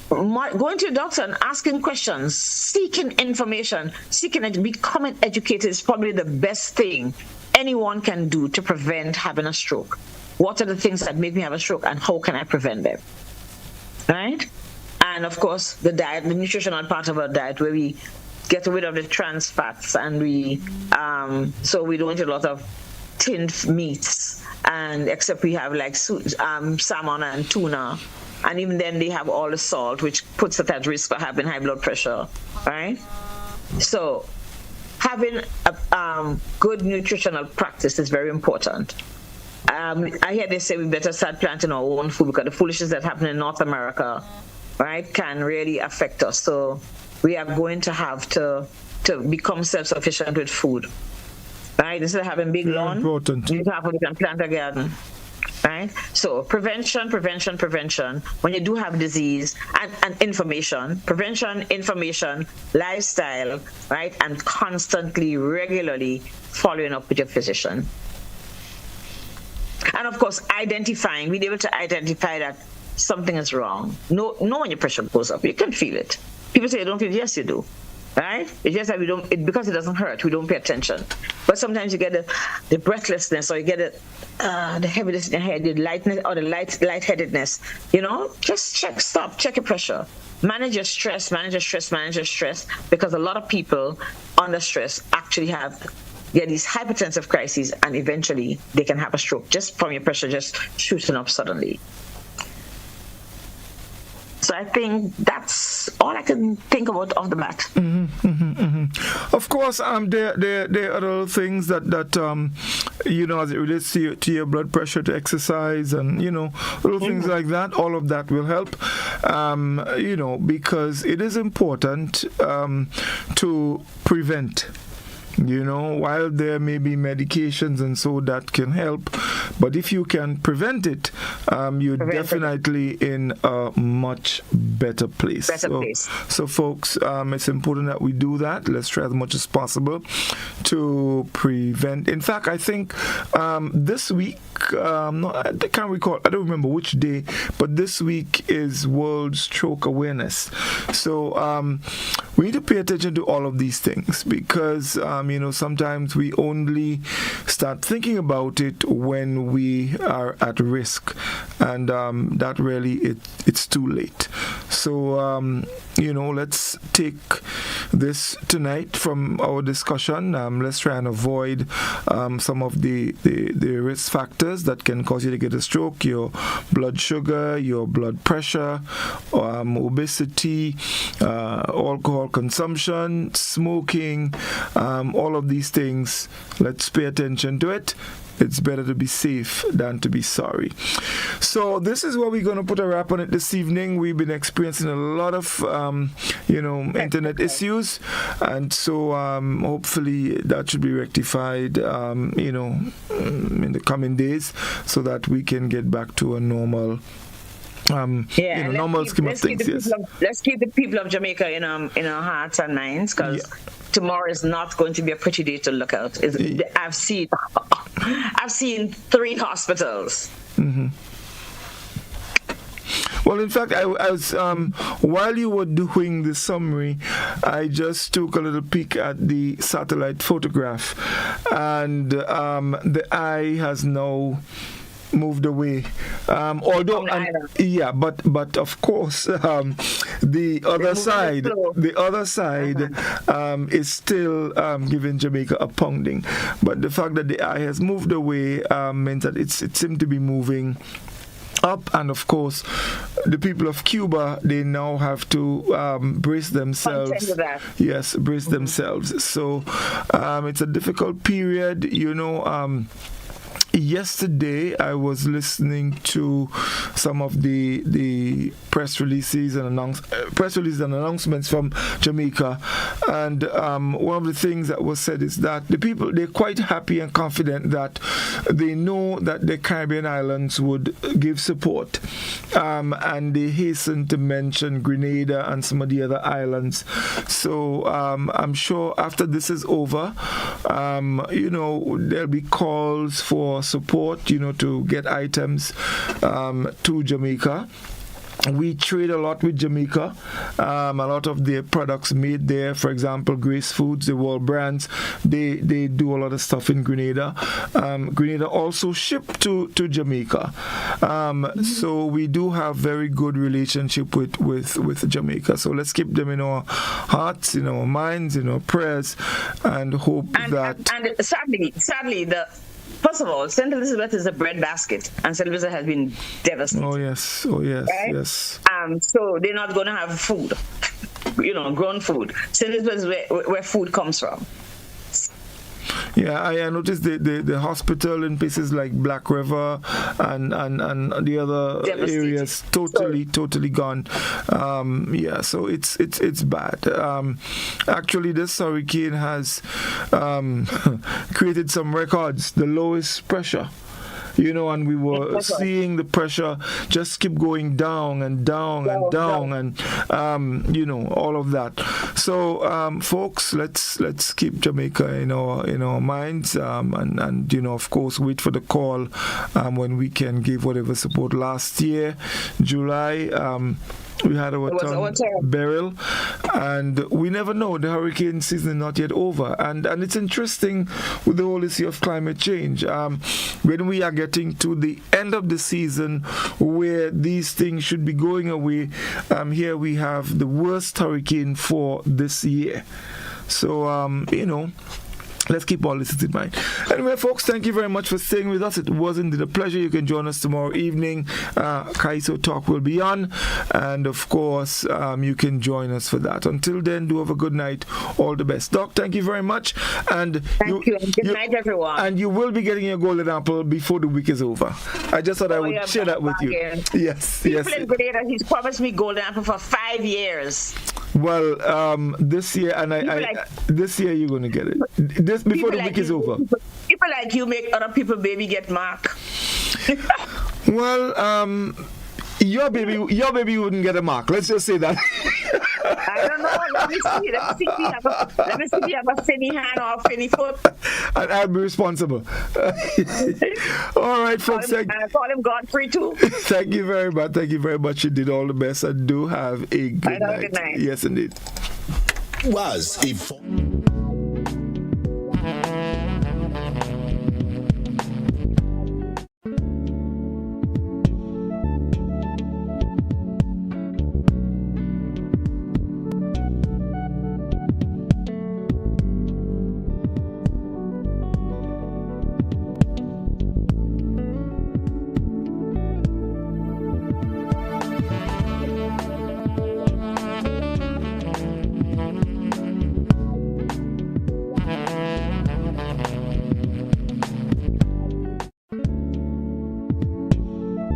going to your doctor and asking questions, seeking information, becoming educated is probably the best thing anyone can do to prevent having a stroke. What are the things that make me have a stroke, and how can I prevent them? Right? And of course, the diet, the nutritional part of our diet, where we get rid of the trans fats, and so we don't eat a lot of tinned meats, and except we have like salmon and tuna. And even then, they have all the salt, which puts us at risk for having high blood pressure, right? So having a good nutritional practice is very important. I hear they say we better start planting our own food, because the foolishness that happened in North America, right, can really affect us. So we are going to have to become self-sufficient with food, right? Instead of having big lawn, we can plant a garden. Right? So prevention. When you do have disease, and information, prevention, information, lifestyle, right? And constantly, regularly following up with your physician. And of course, being able to identify that something is wrong. Know when your pressure goes up. You can feel it. People say you don't feel it. Yes, you do. Right? It's just that because it doesn't hurt, we don't pay attention. But sometimes you get the breathlessness, or you get the heaviness in your head, the lightness, or the lightheadedness. Just check your pressure. Manage your stress, because a lot of people under stress actually get these hypertensive crises, and eventually they can have a stroke just from your pressure just shooting up suddenly. So I think that's all I can think about off the bat. Of course, there are other things that as it relates to your blood pressure, to exercise, and little things like that. All of that will help, because it is important to prevent. While there may be medications and so that can help, but if you can prevent it, you're definitely in a much better place. So folks, it's important that we do that. Let's try as much as possible to prevent. In fact, I think this week, I can't recall, I don't remember which day, but this week is World Stroke Awareness. So we need to pay attention to all of these things, because sometimes we only start thinking about it when we are at risk, and that really it's too late. So let's take this tonight from our discussion. Let's try and avoid some of the risk factors that can cause you to get a stroke: your blood sugar, your blood pressure, obesity, alcohol consumption, smoking, all of these things. Let's pay attention to it. It's better to be safe than to be sorry. So this is where we're going to put a wrap on it this evening. We've been experiencing a lot of, internet issues, and so hopefully that should be rectified, in the coming days, so that we can get back to a normal. Normal scheme of things. Let's keep the people of Jamaica in our hearts and minds, because tomorrow is not going to be a pretty day to look out. I've seen 3 hospitals. Mm-hmm. Well, in fact, I was while you were doing the summary, I just took a little peek at the satellite photograph, and the eye has now moved away, but of course the other side is still giving Jamaica a pounding, but the fact that the eye has moved away means that it seemed to be moving up, and of course the people of Cuba, they now have to brace themselves. Brace themselves. So it's a difficult period, Yesterday, I was listening to some of the press releases and announcements from Jamaica, and one of the things that was said is that the people, they're quite happy and confident that they know that the Caribbean islands would give support, and they hasten to mention Grenada and some of the other islands. So I'm sure after this is over, there'll be calls for support, to get items to Jamaica. We trade a lot with Jamaica. A lot of their products made there, for example, Grace Foods, the world brands, they do a lot of stuff in Grenada. Grenada also shipped to Jamaica. So we do have very good relationship with Jamaica. So let's keep them in our hearts, in our minds, in our prayers, and hope that... And sadly, first of all, St. Elizabeth is a breadbasket, and St. Elizabeth has been devastated. Oh yes, right? Yes. So they're not going to have food, grown food. St. Elizabeth is where food comes from. Yeah, I noticed the hospital in places like Black River and the other areas totally gone. So it's bad. Actually, this hurricane has created some records. The lowest pressure. And we were seeing the pressure just keep going down and down and down, and all of that. So, folks, let's keep Jamaica in our minds, and of course, wait for the call when we can give whatever support. Last year, July. We had our town burial, and we never know. The hurricane season is not yet over, and it's interesting with the whole issue of climate change. When we are getting to the end of the season, where these things should be going away, here we have the worst hurricane for this year. So Let's keep all this in mind. Anyway, folks, thank you very much for staying with us. It was indeed a pleasure. You can join us tomorrow evening. Kaiso Talk will be on. And, of course, you can join us for that. Until then, do have a good night. All the best. Doc, thank you very much. And thank you. And good night, everyone. And you will be getting your golden apple before the week is over. I just thought I would share that with you. Yes, People in Grenada, he's promised me golden apple for 5 years. Well, this year, and this year you're going to get it. This before the week is over. People like you make other people baby get mark. Well, your baby wouldn't get a mark. Let's just say that. I don't know. Let me see. Let me see if you have a finny hand or a finny foot. And I'll be responsible. All right, folks. Call him Godfrey too. Thank you very much. Thank you very much. You did all the best. And do have a good night. Good night. Yes, indeed. Was a